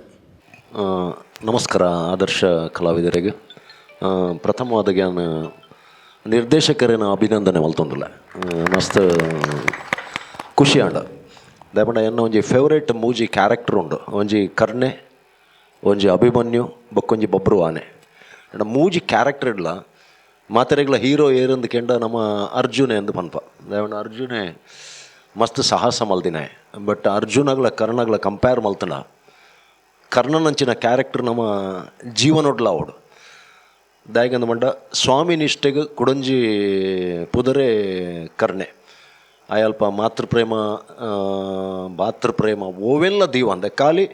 ನಮಸ್ಕಾರ ಆದರ್ಶ ಕಲಾವಿದರಿಗೆ. ಪ್ರಥಮವಾದ ನಾನು ನಿರ್ದೇಶಕರನ್ನು ಅಭಿನಂದನೆ ಮಲ್ತೊಂದಿಲ್ಲ. ಮಸ್ತ್ ಖುಷಿ ಆಂಡ ದಯಪಂಡ ಎನ್ನ ಒಂಜಿ ಫೇವ್ರೇಟ್ ಮೂಜಿ ಕ್ಯಾರೆಕ್ಟರ್ ಉಂಡು. ಒಂಜಿ ಕರ್ಣೆ, ಒಂಜಿ ಅಭಿಮನ್ಯು, ಬೊಕ್ಕೊಂಜಿ ಬಬ್ರು ಆನೆ. ಮೂಜಿ ಕ್ಯಾರೆಕ್ಟರ್ ಇಡ್ಲ ಮಾತೆರೆಗ್ಲ ಹೀರೋ ಏರಂದು ಕೆಂಡ ನಮ್ಮ ಅರ್ಜುನೆ ಎಂದು ಪನ್ಪ. ದಯಪಂಡ ಅರ್ಜುನೆ ಮಸ್ತ್ ಸಾಹಸ ಮಲ್ದಿನ. ಬಟ್ ಅರ್ಜುನಾಗ್ಲ ಕರ್ಣಗ್ಲ ಕಂಪೇರ್ ಮಲ್ತನ ಕರ್ಣನಂಚಿನ ಕ್ಯಾರೆಕ್ಟರ್ ನಮ್ಮ ಜೀವನೊಡ್ಲ ಅವಡು ದಾಯಗಂದು ಮಂಡ ಸ್ವಾಮಿ ನಿಷ್ಠೆಗೆ ಕುಡಂಜಿ ಪುದರೆ ಕರ್ಣೆ ಅಯಲ್ಪ ಮಾತೃಪ್ರೇಮ ಭಾತೃಪ್ರೇಮ ಓವೆಲ್ಲ ದೀವ ಅಂದೆ ಖಾಲಿ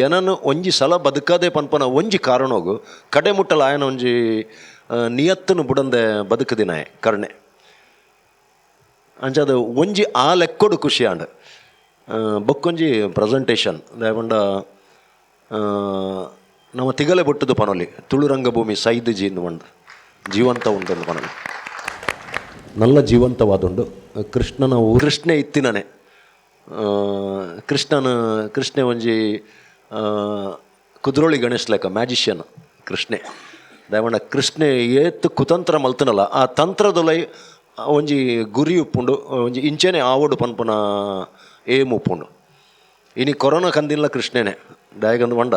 ಏನನ್ನು ಒಂಜಿ ಸಲ ಬದುಕದೆ ಪನ್ಪನ ಒಂಜಿ ಕಾರಣೋಗು ಕಡೆ ಮುಟ್ಟಲ ಆಯನ ಒಂಜಿ ನಿಯತ್ತನ್ನು ಬುಡಂದೆ ಬದುಕದಿನ ಕರ್ಣೆ ಅಂಚದು ಒಂಜಿ ಆ ಲೆಕ್ಕೊಡು ಖುಷಿ ಆಂಡ ಬೊಕ್ಕೊಂಜಿ ಪ್ರೆಸೆಂಟೇಷನ್ ದಯಪಂಡ ನಮ್ಮ ತಿಗಲೆ ಬುಟ್ಟದು ಪನೊಲಿ ತುಳು ರಂಗಭೂಮಿ ಸೈದು ಜೀನು ಒಂದು ಜೀವಂತ ಉಂಟು ಪನೊಲಿ ನಲ್ಲ ಜೀವಂತವಾದುಂಡು. ಕೃಷ್ಣನ ಕೃಷ್ಣೆ ಇತ್ತಿನನೆ ಕೃಷ್ಣೆ ಒಂಜಿ ಕುದ್ರೋಳಿ ಗಣೇಶ್ ಲೆಕ್ಕ ಮ್ಯಾಜಿಷಿಯನ್ ಕೃಷ್ಣೆ ದಯಮಂಡ ಕೃಷ್ಣೆ ಏತ್ ಕುತಂತ್ರ ಮಲ್ತನಲ್ಲ ಆ ತಂತ್ರದೊಲೈ ಒಂಜಿ ಗುರಿ ಉಪ್ಪುಂಡು ಒಂಜಿ ಇಂಚೆನೆ ಆವಡು ಪನ್ಪುನ ಏಮ್ ಉಪ್ಪುಂಡು. ಇನಿ ಕೊರೋನಾ ಕಂದಿಲ್ಲ ಕೃಷ್ಣೆನೆ ದಯಗಂದು ಮಂಡ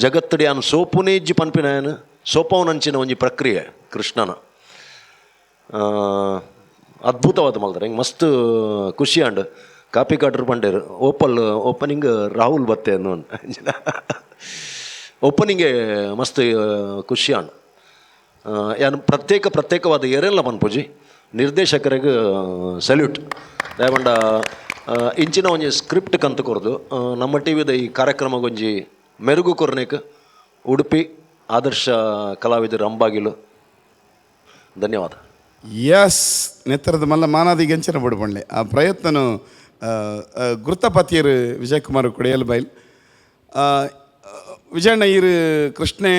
ಜಗತ್ತಡಿ ಅವನು ಸೋಪುನೇ ಇಜ್ಜಿ ಪನ್ಪಿನ ಸೋಪವನಂಚಿನ ಒಂಜಿ ಪ್ರಕ್ರಿಯೆ ಕೃಷ್ಣನ ಅದ್ಭುತವಾದ ಮಲ್ತಾರೆ ಹಿಂಗೆ ಮಸ್ತ್ ಖುಷಿ ಆಂಡ್ ಕಾಪಿ ಕಾಟ್ರು ಪಂಡೇರು ಓಪನಿಂಗ್ ರಾಹುಲ್ ಬತ್ತೆ ಅನ್ನೋ ಓಪನಿಂಗೆ ಮಸ್ತ್ ಖುಷಿ ಆಂಡ್ ಯಾನು ಪ್ರತ್ಯೇಕವಾದ ಏರೆಲ್ಲ ಪನ್ಪುಜಿ ನಿರ್ದೇಶಕರಿಗೆ ಸಲ್ಯೂಟ್ ದಯಪಂಡ ಇಂಚಿನ ಒಂಜಿ ಸ್ಕ್ರಿಪ್ಟ್ ಕಂತು ಕೊರದು ನಮ್ಮ ಟಿ ವಿದ ಈ ಕಾರ್ಯಕ್ರಮ ಒಂಜಿ ಮೆರುಗು ಕೊರ್ನೇಕ್ ಉಡುಪಿ ಆದರ್ಶ ಕಲಾವಿದರು ಅಂಬಾಗಿಲು ಧನ್ಯವಾದ. ಎಸ್ ನೆತ್ತರದ ಮಲ್ಲ ಮಾನಾದಿ ಎಂಚಿನ ಬಿಡ್ಬಂಡೆ ಆ ಪ್ರಯತ್ನನು ಗುರುತಪತಿಯರು ವಿಜಯಕುಮಾರ್ ಕೊಡೆಯಲ್ ಬೈಲ್ ವಿಜಯಣ್ಣ ಈರು ಕೃಷ್ಣೆ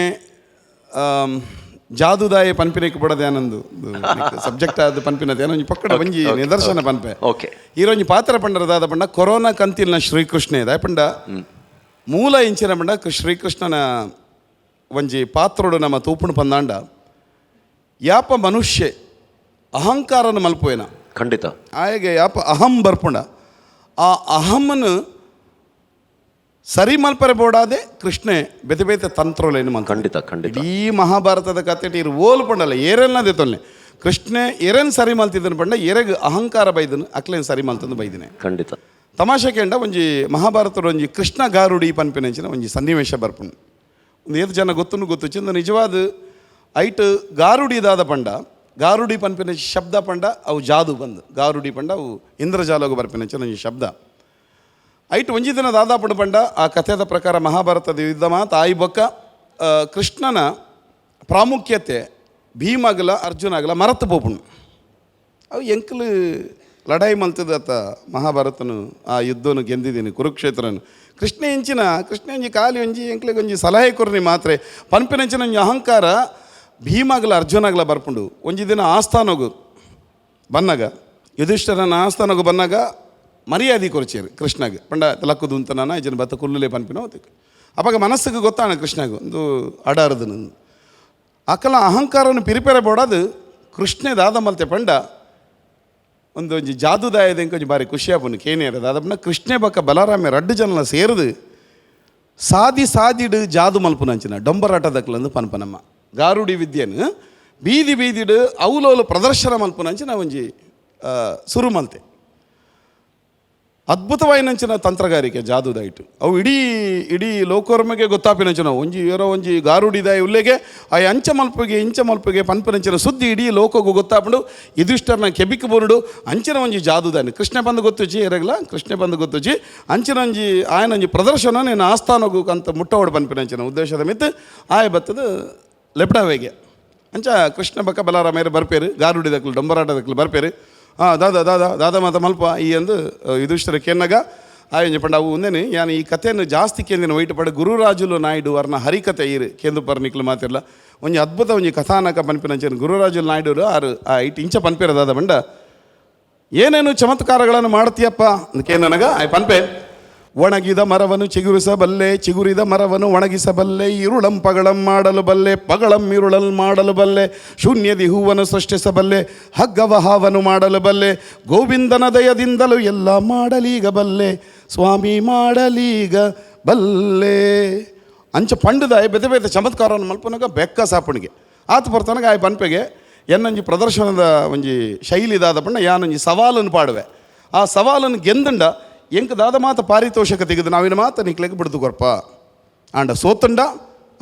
ಜಾದುದಾಯ ಪನ್ಪಿನಕ್ಕೆ ಬಿಡೋದು ಏನೊಂದು ಸಬ್ಜೆಕ್ಟ್ ಆದ ಪನ್ಪಿನದ ಏನೋ ಪಕ್ಕಡ ಬಂಜಿ ನಿದರ್ಶನ ಪನ್ಪೆ ಓಕೆ ಈರೊಂಜಿ ಪಾತ್ರ ಪಂಡರದಾದ ಪಂಡ ಕೊರೋನಾ ಕಂತಿಲ್ನ ಶ್ರೀಕೃಷ್ಣೆ ದಾಯ ಪಂಡ ಮೂಲ ಇಂಚಿನ ಪಂಡ ಶ್ರೀಕೃಷ್ಣನ ಒಂಜಿ ಪಾತ್ರೋಡು ನಮ್ಮ ತೂಪುಣು ಪಂದಾಂಡ ಯಾಪ ಮನುಷ್ಯ ಅಹಂಕಾರನ ಮಲ್ಪುವೇನ ಖಂಡಿತ ಆಯಗೆ ಯಾಪ ಅಹಂ ಬರ್ಪುಂಡ ಆ ಅಹಮ್ಮನು ಸರಿ ಮಲ್ಪರೆ ಬೋಡಾದೆ ಕೃಷ್ಣೆ ಬೆತೆ ಬೇತೆ ತಂತ್ರೋಲೇನು ಮನ್ ಖಂಡಿತ ಖಂಡಿತ ಈ ಮಹಾಭಾರತದ ಕತೆ ಇರು ಓಲು ಪಂಡಲ್ಲ ಏರೆಲ್ನದೇ ತೊಲ್ಲೆ ಕೃಷ್ಣೆ ಎರೆನ್ ಸರಿ ಮಲ್ತಿದ್ದನು ಪಂಡ ಎರೆಗೆ ಅಹಂಕಾರ ಬೈದನು ಅಕ್ಲೇನು ಸರಿ ಮಲ್ತಂದು ಬೈದಿನೇ ಖಂಡಿತ ತಮಾಷೆ ಕೇಂಡ ಒಂಜಿ ಮಹಾಭಾರತದ ಒಂಜಿ ಕೃಷ್ಣ ಗಾರುಡಿ ಪನ್ಪಿನಂಚಿನ ಒಂಜಿ ಸನ್ನಿವೇಶ ಬರ್ಪುಂಡು ಒಂದು ಏದು ಜನ ಗೊತ್ತು ಚಿಂದ ನಿಜವಾದ ಐಟ್ ಗಾರುಡಿದಾದ ಪಂಡ ಗಾರುಡಿ ಪನ್ಪಿನ ಶಬ್ದ ಪಂಡ ಅವು ಜಾದು ಬಂದು ಗಾರುಡಿ ಪಂಡ ಅವು ಇಂದ್ರಜಾಲೋಗ ಬರ್ಪಿನಂಚಿನ ಒಂಜಿ ಶಬ್ದ ಐಟ್ ಒಂಜಿ ದಿನ ದಾದಾಪುಂಡು ಪಂಡ ಆ ಕಥೆದ ಪ್ರಕಾರ ಮಹಾಭಾರತದ ಯುದ್ಧ ಮಾತು ಆಯಿ ಬೊಕ್ಕ ಕೃಷ್ಣನ ಪ್ರಾಮುಖ್ಯತೆ ಭೀಮಗಲ ಅರ್ಜುನಾಗಲ ಮರತು ಪೋಪುಂಡು ಅವು ಎಂಕಲು ಲಡಾಯಿ ಮಲ್ತದ ಮಹಾಭಾರತನು ಆ ಯುದ್ಧನು ಗೆದ್ದಿದ್ದೀನಿ ಕುರುಕ್ಷೇತ್ರನು ಕೃಷ್ಣ ಒಂಜಿ ಕಾಲಿ ಒಂಜಿ ಎಂಕ್ಲಿಗೆ ಒಂಜಿ ಸಲಹೆ ಕೊರ್ನಿ ಮಾತ್ರೆ ಪನ್ಪಿನಂಚಿನ ಒಂಜಿ ಅಹಂಕಾರ ಭೀಮಾಗಲ ಅರ್ಜುನಾಗಲ ಬರ್ಪುಂಡು ಒಂಜಿ ದಿನ ಆಸ್ಥಾನೋಗು ಬನ್ನಾಗ ಯುಧಿಷ್ಠರನ ಆಸ್ಥಾನೋಗು ಬನ್ನಾಗ ಮರ್ಯಾದೆ ಕೊರಚೇರು ಕೃಷ್ಣಗೆ ಪಂಡ ತಲಕ್ಕುದು ಅಂತ ನಾನು ಇದನ್ನು ಬತ್ತ ಕುಲ್ಲುಲೆ ಪನ್ಪಿನ ಹೋದಕ್ಕೆ ಅವಾಗ ಮನಸ್ಸಿಗೆ ಗೊತ್ತಾಣ ಕೃಷ್ಣಗೆ ಒಂದು ಅಡಾರದು ನಂದು ಅಕ್ಕಲ ಅಹಂಕಾರವನ್ನು ಪಿರಿಪೆರೆ ಬೋಡದು ಕೃಷ್ಣೆ ದಾದ ಮಲ್ತೆ ಪಂಡ ಒಂಜಿ ಜಾದುದಾಯದ ಕೊಂಚ ಬಾರಿ ಖುಷಿಯಾಪುನು ಕೇನಿಯರ ದಾದಪ್ಪನ ಕೃಷ್ಣೆ ಬಕ್ಕ ಬಲರಾಮೆ ರಡ್ಡು ಜನಲ ಸೇರಿದು ಸಾದಿಡು ಜಾದು ಮಲ್ಪುನಂಚಿನ ಡೊಂಬರಾಟದಕ್ಲಂದು ಪನ್ಪನಮ್ಮ ಗಾರುಡಿ ವಿದ್ಯೆನು ಬೀದಿ ಬೀದಿಡು ಅವಲೋಲು ಪ್ರದರ್ಶನ ಮಲ್ಪುನಂಚಿನ ಒಂಜಿ ಸುರು ಮಲ್ತೆ ಅದ್ಭುತವಾಯಿನಂಚಿನ ತಂತ್ರಗಾರಿಕೆ ಜಾದುದಾಯಿತು ಅವು ಇಡೀ ಲೋಕೋರ್ಮೆಗೆ ಗೊತ್ತಾಪಿನಂಚಿನ ಒಂಜಿ ಗಾರುಡಿದಾಯಿ ಉಲ್ಲೆಗೆ ಆ ಇಂಚ ಮಲ್ಪಿಗೆ ಪನ್ಪನಂಚಿನ ಸುದ್ದಿ ಇಡೀ ಲೋಕಗೂ ಗೊತ್ತಾಪಂಡು ಯುಧಿಷ್ಠರ್ನ ಕೆಬಿಕ್ ಬೋರ್ಡು ಅಂಚಿನ ಒಂಜಿ ಜಾದುದಾನಿ ಕೃಷ್ಣ ಬಂದು ಗೊತ್ತುಚಿ ಎರಗಲ ಕೃಷ್ಣ ಬಂದು ಗೊತ್ತುಚಿ ಅಂಚಿನ ಆಯನಂಜಿ ಪ್ರದರ್ಶನ నేను ಆಸ್ಥಾನಗೂ ಅಂತ ಮುಟ್ಟೋಡು ಪನ್ಪಿನಂಚಿನ ಉದ್ದೇಶದ ಮಿತ್ತು ಆಯ ಬತ್ತದ ಲೆಪ್ಡಾವೆಗೆ ಅಂಚ ಕೃಷ್ಣ ಬಕ್ಕ ಬಲಾರಾಮೇರು ಬರ್ಪೇರು ಗಾರುಡಿದಕ್ಲು ಡೊಂಬರಾಟದಕ್ಲು ಬರ್ಪೇರು ದಾದ ಮಾತ ಮಲ್ಪ ಈ ಅಂದು ಯುಧಿಷ್ಠಿರ ಕೆನ್ನಗ ಆಯಂಜ ಪಂಡ ಅವು ಒಂದೇನು ಯಾನು ಈ ಕಥೆಯನ್ನು ಜಾಸ್ತಿ ಕೇಂದಿನ ವೈಟ್ ಪಡ ಗುರುರಾಜುಲು ನಾಯ್ಡು ಅವ್ರನ್ನ ಹರಿಕತೆ ಇರು ಕೇಂದು ಪರ್ನಿಕ್ಲು ಮಾತಿರಲ್ಲ ಒಂಜಿ ಅದ್ಭುತ ಒಂಜಿ ಕಥಾನಕ ಪನ್ಪಿನಂಚೇನು ಗುರುರಾಜುಲು ನಾಯ್ಡು ಆರು ಆ ಇಟ್ಟು ಇಂಚ ಪನ್ಪಿರದಾದ ಬಂಡ ಏನೇನು ಚಮತ್ಕಾರಗಳನ್ನು ಮಾಡ್ತೀಯಪ್ಪ ಅಂದಕ್ಕೆ ನನಗ ಆಯ್ ಪನ್ಪೆ ಒಣಗಿದ ಮರವನ್ನು ಚಿಗುರಿಸಬಲ್ಲೆ ಚಿಗುರಿದ ಮರವನ್ನು ಒಣಗಿಸಬಲ್ಲೆ ಇರುಳಂ ಪಗಳಂ ಮಾಡಲು ಬಲ್ಲೆ ಪಗಳಂ ಇರುಳಲ್ ಮಾಡಲು ಬಲ್ಲೆ ಶೂನ್ಯದಿ ಹೂವನ್ನು ಸೃಷ್ಟಿಸಬಲ್ಲೆ ಹಗ್ಗವ ಹಾವನ್ನು ಮಾಡಲು ಬಲ್ಲೆ ಗೋವಿಂದನ ದಯದಿಂದಲೂ ಎಲ್ಲ ಮಾಡಲೀಗ ಬಲ್ಲೆ ಸ್ವಾಮಿ ಮಾಡಲೀಗ ಬಲ್ಲೆ ಅಂಚ ಪಂಡದಾಯ ಬೆದ ಬೆದ ಚಮತ್ಕಾರವನ್ನು ಮಲ್ಪನಾಗ ಬೆಕ್ಕ ಸಾಪಣಿಗೆ ಆತ ಬರ್ತನಾಗ ಆಯ್ ಪನ್ಪೆಗೆ ಎನ್ನಂಜಿ ಪ್ರದರ್ಶನದ ಒಂಜಿ ಶೈಲಿದಾದ ಪಣ್ಣ ಯಾನೊಂಜಿ ಸವಾಲನ್ನು ಪಾಡುವೆ ಆ ಸವಾಲನ್ನು ಗೆಂದಂಡ ಎಂಕ ದಾದ ಮಾತ ಪಾರಿತೋಷಕ ತೆಗೆದು ನಾವಿನ ಮಾತ ನಿಕ್ಲೆಗೆ ಬಿಡ್ದು ಕೊರ್ಪ ಆಂಡ ಸೋತಂಡ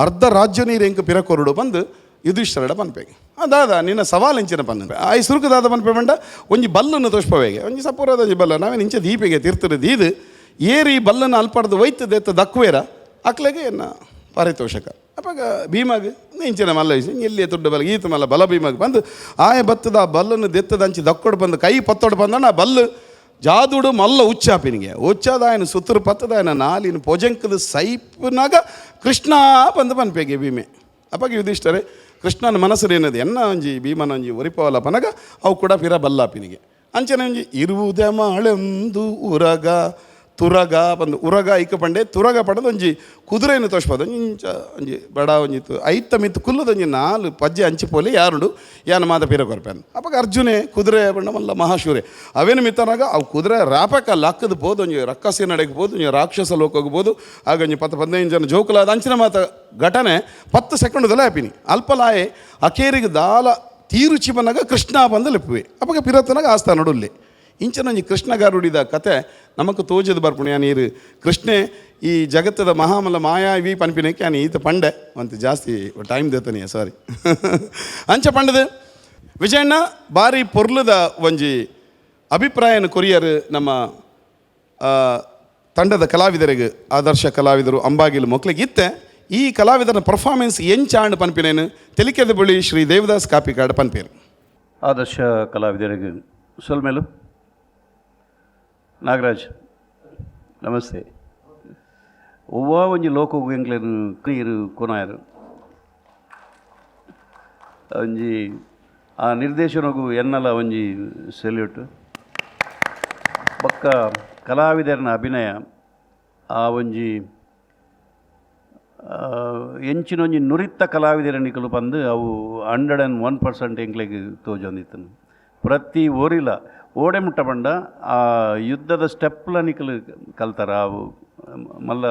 ಅರ್ಧ ರಾಜ್ಯ ನೀರು ಎಂಕ ಪಿರಕೊರಡು ಬಂದು ಯುಧಿಷ್ಠಿರಡ ಪನ್ಪೆಗೆ ದಾದ ನಿನ್ನ ಸವಾಲು ಇಂಚಿನ ಪನ್ಪೆ ಆ ಸುರುಕದಾದ ಪನ್ಪೆ ಬಂಡ ಒಂಜಿ ಬಲ್ಲನ್ನು ತೋಷ್ಪವೆಗೆ ಒಂಜಿ ಸಪೂರದ ಒಂಜಿ ಬಲ್ಲ ನಾವೇನು ಇಂಚೆ ದೀಪಿಗೆ ತೀರ್ಥರು ದೀದು ಏರಿ ಬಲ್ಲನ್ನು ಅಲ್ಪಡ್ದು ಒಯ್ತದೆ ಎತ್ತ ದಕ್ಕುವೇರ ಅಕ್ಲೆಗೆ ಎನ್ನ ಪಾರಿತೋಷಕ ಅಪ್ಪಾಗ ಭೀಮಾಗ ಇಂಚಿನ ಮಲ್ಲ ಎಲ್ಲಿ ತುಡ್ಡು ಬಲ್ಲ ಈತ ಮಲ್ಲ ಬಲ ಭೀಮಾಗ ಬಂದು ಆಯ ಬತ್ತದ ಆ ಬಲ್ಲನ್ನು ದೆತ್ತದ ಅಂಚಿ ದಕ್ಕೊಡು ಬಂದು ಕೈ ಪತ್ತೊಡು ಬಂದಣ್ಣ ಆ ಬಲ್ಲು ಜಾದುಡು ಮಲ್ಲ ಉಚ್ಚಾಪಿನಿಗೆ ಉಚ್ಚಾದ ఆయన ಸುತ್ತರು ಪತ್ತದ ఆయన ನಾಲಿನ ಪೊಜಂಕದ ಸೈಪ್ನಾಗ ಕೃಷ್ಣ ಬಂದು ಪನ್ಪೆಗೆ ಭೀಮೆ ಅಪ್ಪಾಗ ಯುಧಿಷ್ಠರೆ ಕೃಷ್ಣನ ಮನಸ್ಸು ಏನದು ಎನ್ನ ಒಂಜಿ ಭೀಮನ ಒಂಜಿ ಒರಿಪವಲ ಪನಗ ಅವು ಕೂಡ ಪಿರ ಬಲ್ಲಾಪಿನಿಗೆ ಅಂಚನೆ ಒಂಜಿ ಇರುವುದೇ ಮಾಳೆಂದು ಉರಗ ತುರಗ ಬಂದು ಉರಗ ಐಕ ಪಂಡೆ ತುರಗ ಪಡೆದು ಒಂಜಿ ಕುದುರೆಯನ್ನು ತೋರಿಸ್ಬೋದು ಇಂಚ ಒಂಜಿ ಬಡ ಒಂಜಿತ್ತು ಐತ ಮಿತ್ತು ಕುಲ್ಲದೊಂಜಿ ನಾಲು ಪಜ್ಜೆ ಅಂಚಿ ಪೋಲಿ ಯಾರುಂಡು ಯಾನ ಮಾತ ಪಿರ ಕೊರ್ಪೆನ್ ಅಪ್ಪಾಗ ಅರ್ಜುನೆ ಕುದುರೆ ಪಂಡ ಮಲ್ಲ ಮಹಾಶೂರೆ ಅವೇನು ಮಿತ್ತನಾಗ ಅವು ಕುದುರೆ ರಾಪಕ್ಕಲ್ಲಿ ಹಾಕದು ಬೋದು ಒಂಜಿ ರಕ್ಕಸಿ ನಡೆಗೆ ಬೋದು ಒಂಜಿ ರಾಕ್ಷಸ ಲೋಕೋಗ್ಬೋದು ಆಗ ಒಂಜಿ 10-15 ಜನ ಜೋಕುಲಾದ ಅಂಚಿನ ಮಾತ ಘಟನೆ 10 ಸೆಕೆಂಡ್ದಲ್ಲ ಹ್ಯಾಪಿನಿ ಅಲ್ಪಲಾಯೆ ಅಕೇರಿಗೆ ದಾಲ ತೀರುಚಿ ಬಂದಾಗ ಕೃಷ್ಣ ಬಂದು ಲೆಪ್ಪುವೆ ಅಪ್ಪಾಗ ಪಿರತನಾಗ ಆಸ್ತಾ ನಡುಲ್ಲಿ ಇಂಚನೊಂಜಿ ಕೃಷ್ಣಗಾರುಡಿದ ಕತೆ ನಮಕು ತೋಜದು ಬರ್ಪುಣೆ ಯಾನು ನೀರು ಕೃಷ್ಣೆ ಈ ಜಗತ್ತದ ಮಹಾಮಲ್ಲ ಮಾಯಾವಿ ಪನ್ಪಿನಕ್ಕೆ ಯಾನು ಈತ ಪಂಡೆ ಅಂತ ಜಾಸ್ತಿ ಟೈಮ್ ದೇತನಿಯ ಸಾರಿ ಅಂಚ ಪಂಡದು ವಿಜಯಣ್ಣ ಬಾರಿ ಪೊರ್ಲದ ಒಂಜಿ ಅಭಿಪ್ರಾಯನ ಕೊರಿಯರು ನಮ್ಮ ತಂಡದ ಕಲಾವಿದರಿಗೆ ಆದರ್ಶ ಕಲಾವಿದರು ಅಂಬಾಗಿಲು ಮೊಕ್ಲಿಗೆ ಇತ್ತೆ ಈ ಕಲಾವಿದರ ಪರ್ಫಾರ್ಮೆನ್ಸ್ ಎಂಚಾಂಡ್ ಪನ್ಪಿನೇನು ತೆಲಿಕೆದ ಬಳಿ ಶ್ರೀ ದೇವದಾಸ್ ಕಾಪಿಕಾಡ್ ಪನ್ಪೇರು ಆದರ್ಶ ಕಲಾವಿದರಿಗೆ ಸೊಲ್ಮೇಲು ನಾಗರಾಜ್ ನಮಸ್ತೆ ಒವ್ವ ಒಂಜಿ ಲೋಕಗು ಎಂಕ್ಲೆನು ನೀರು ಕೊನಾಯರು ಒಂಜಿ ಆ ನಿರ್ದೇಶನಗೂ ಎನ್ನಲ ಒಂಜಿ ಸೆಲ್ಯೂಟ್ ಪಕ್ಕ ಕಲಾವಿದರನ ಅಭಿನಯ ಆ ಒಂಜಿ ಎಂಚಿನೊಂಜಿ ನುರಿತ ಕಲಾವಿದರನಿಕಲು ಬಂದು ಅವು 101% ಎಂಕ್ಲೆಗೆ ತೋಜೊಂದಿತ್ತನು ಪ್ರತಿ ಓರಿಲ ಓಡೆ ಮುಟ್ಟ ಬಂಡ ಆ ಯುದ್ಧದ ಸ್ಟೆಪ್ಲ ನಿಕಲು ಕಲ್ತಾರ ಅವು ಮಲ್ಲ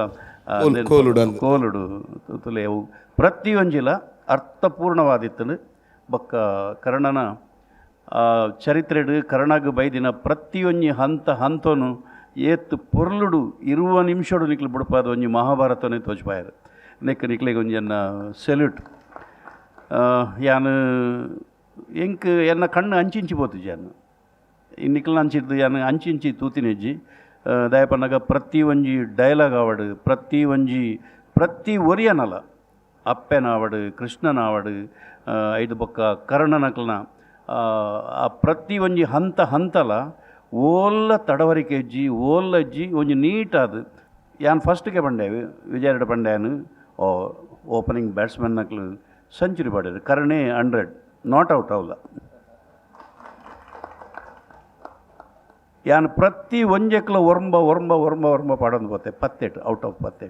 ಕೋಲುಡು ತುಲೆ ಅವು ಪ್ರತಿಯೊಂಜಿಲ ಅರ್ಥಪೂರ್ಣವಾದಿತ್ತನು ಬೊಕ್ಕ ಕರ್ಣನ ಚರಿತ್ರೆಡು ಕರ್ಣಗ ಬೈದಿನ ಪ್ರತಿಯೊಂಜಿ ಹಂತನು ಏತ್ ಪೊರ್ಲುಡು ಇರುವ ನಿಮಿಷಡು ನಿಕ್ಲು ಬಿಡಪಾದ ಒಂಜಿ ಮಹಾಭಾರತನೇ ತೋಜ್ಪಾಯರು ನಿಕ್ಲಿಗೆ ಒಂಜನ್ನ ಸೆಲ್ಯೂಟ್ ಯಾನು ಎಂಕ್ ಎನ್ನ ಕಣ್ಣು ಅಂಚಿಂಚಿ ಪೋತುಜಿ ಅನ್ನು ಇನ್ನಿಕ್ಲ ಅಂಚಿದ್ದು ಯಾನು ಅಂಚಿಂಚಿ ತೂತಿನೆಜ್ಜಿ ದಯಪನ್ನಗ ಪ್ರತಿ ಒಂಜಿ ಡೈಲಾಗ್ ಆವಡು ಪ್ರತಿ ಒರಿಯನಲ ಅಪ್ಪೆನ ಆವಡು ಕೃಷ್ಣನ ಆವಡು ಐದು ಬೊಕ್ಕ ಕರ್ಣನಕ್ಲನ ಆ ಪ್ರತಿ ಒಂಜಿ ಹಂತಲ ಓಲ್ಲ ತಡವರಿಕೆ ಇಜ್ಜಿ ಓಲ್ಲ ಇಜ್ಜಿ ಒಂಜಿ ನೀಟಾದ ಯಾನು ಫಸ್ಟ್ಗೆ ಬಂಡೆ ವಿಜಯರೆಡ್ಡಿ ಪಂಡ್ಯಾನು ಓಪನಿಂಗ್ ಬ್ಯಾಟ್ಸ್ಮನ್ ನಕ್ಲು ಸೆಂಚುರಿ ಪಡೆದು ಕರ್ಣೆ 100 ನಾಟ್ ಔಟ್ ಅವಲ್ಲ ಯಾನು ಪ್ರತಿ ಒಂಜೆಕ್ಲ ಒರ್ಂಬ ಪಾಡೊಂದು ಪೋತೆ 28 ಔಟ್ ಆಫ್ 28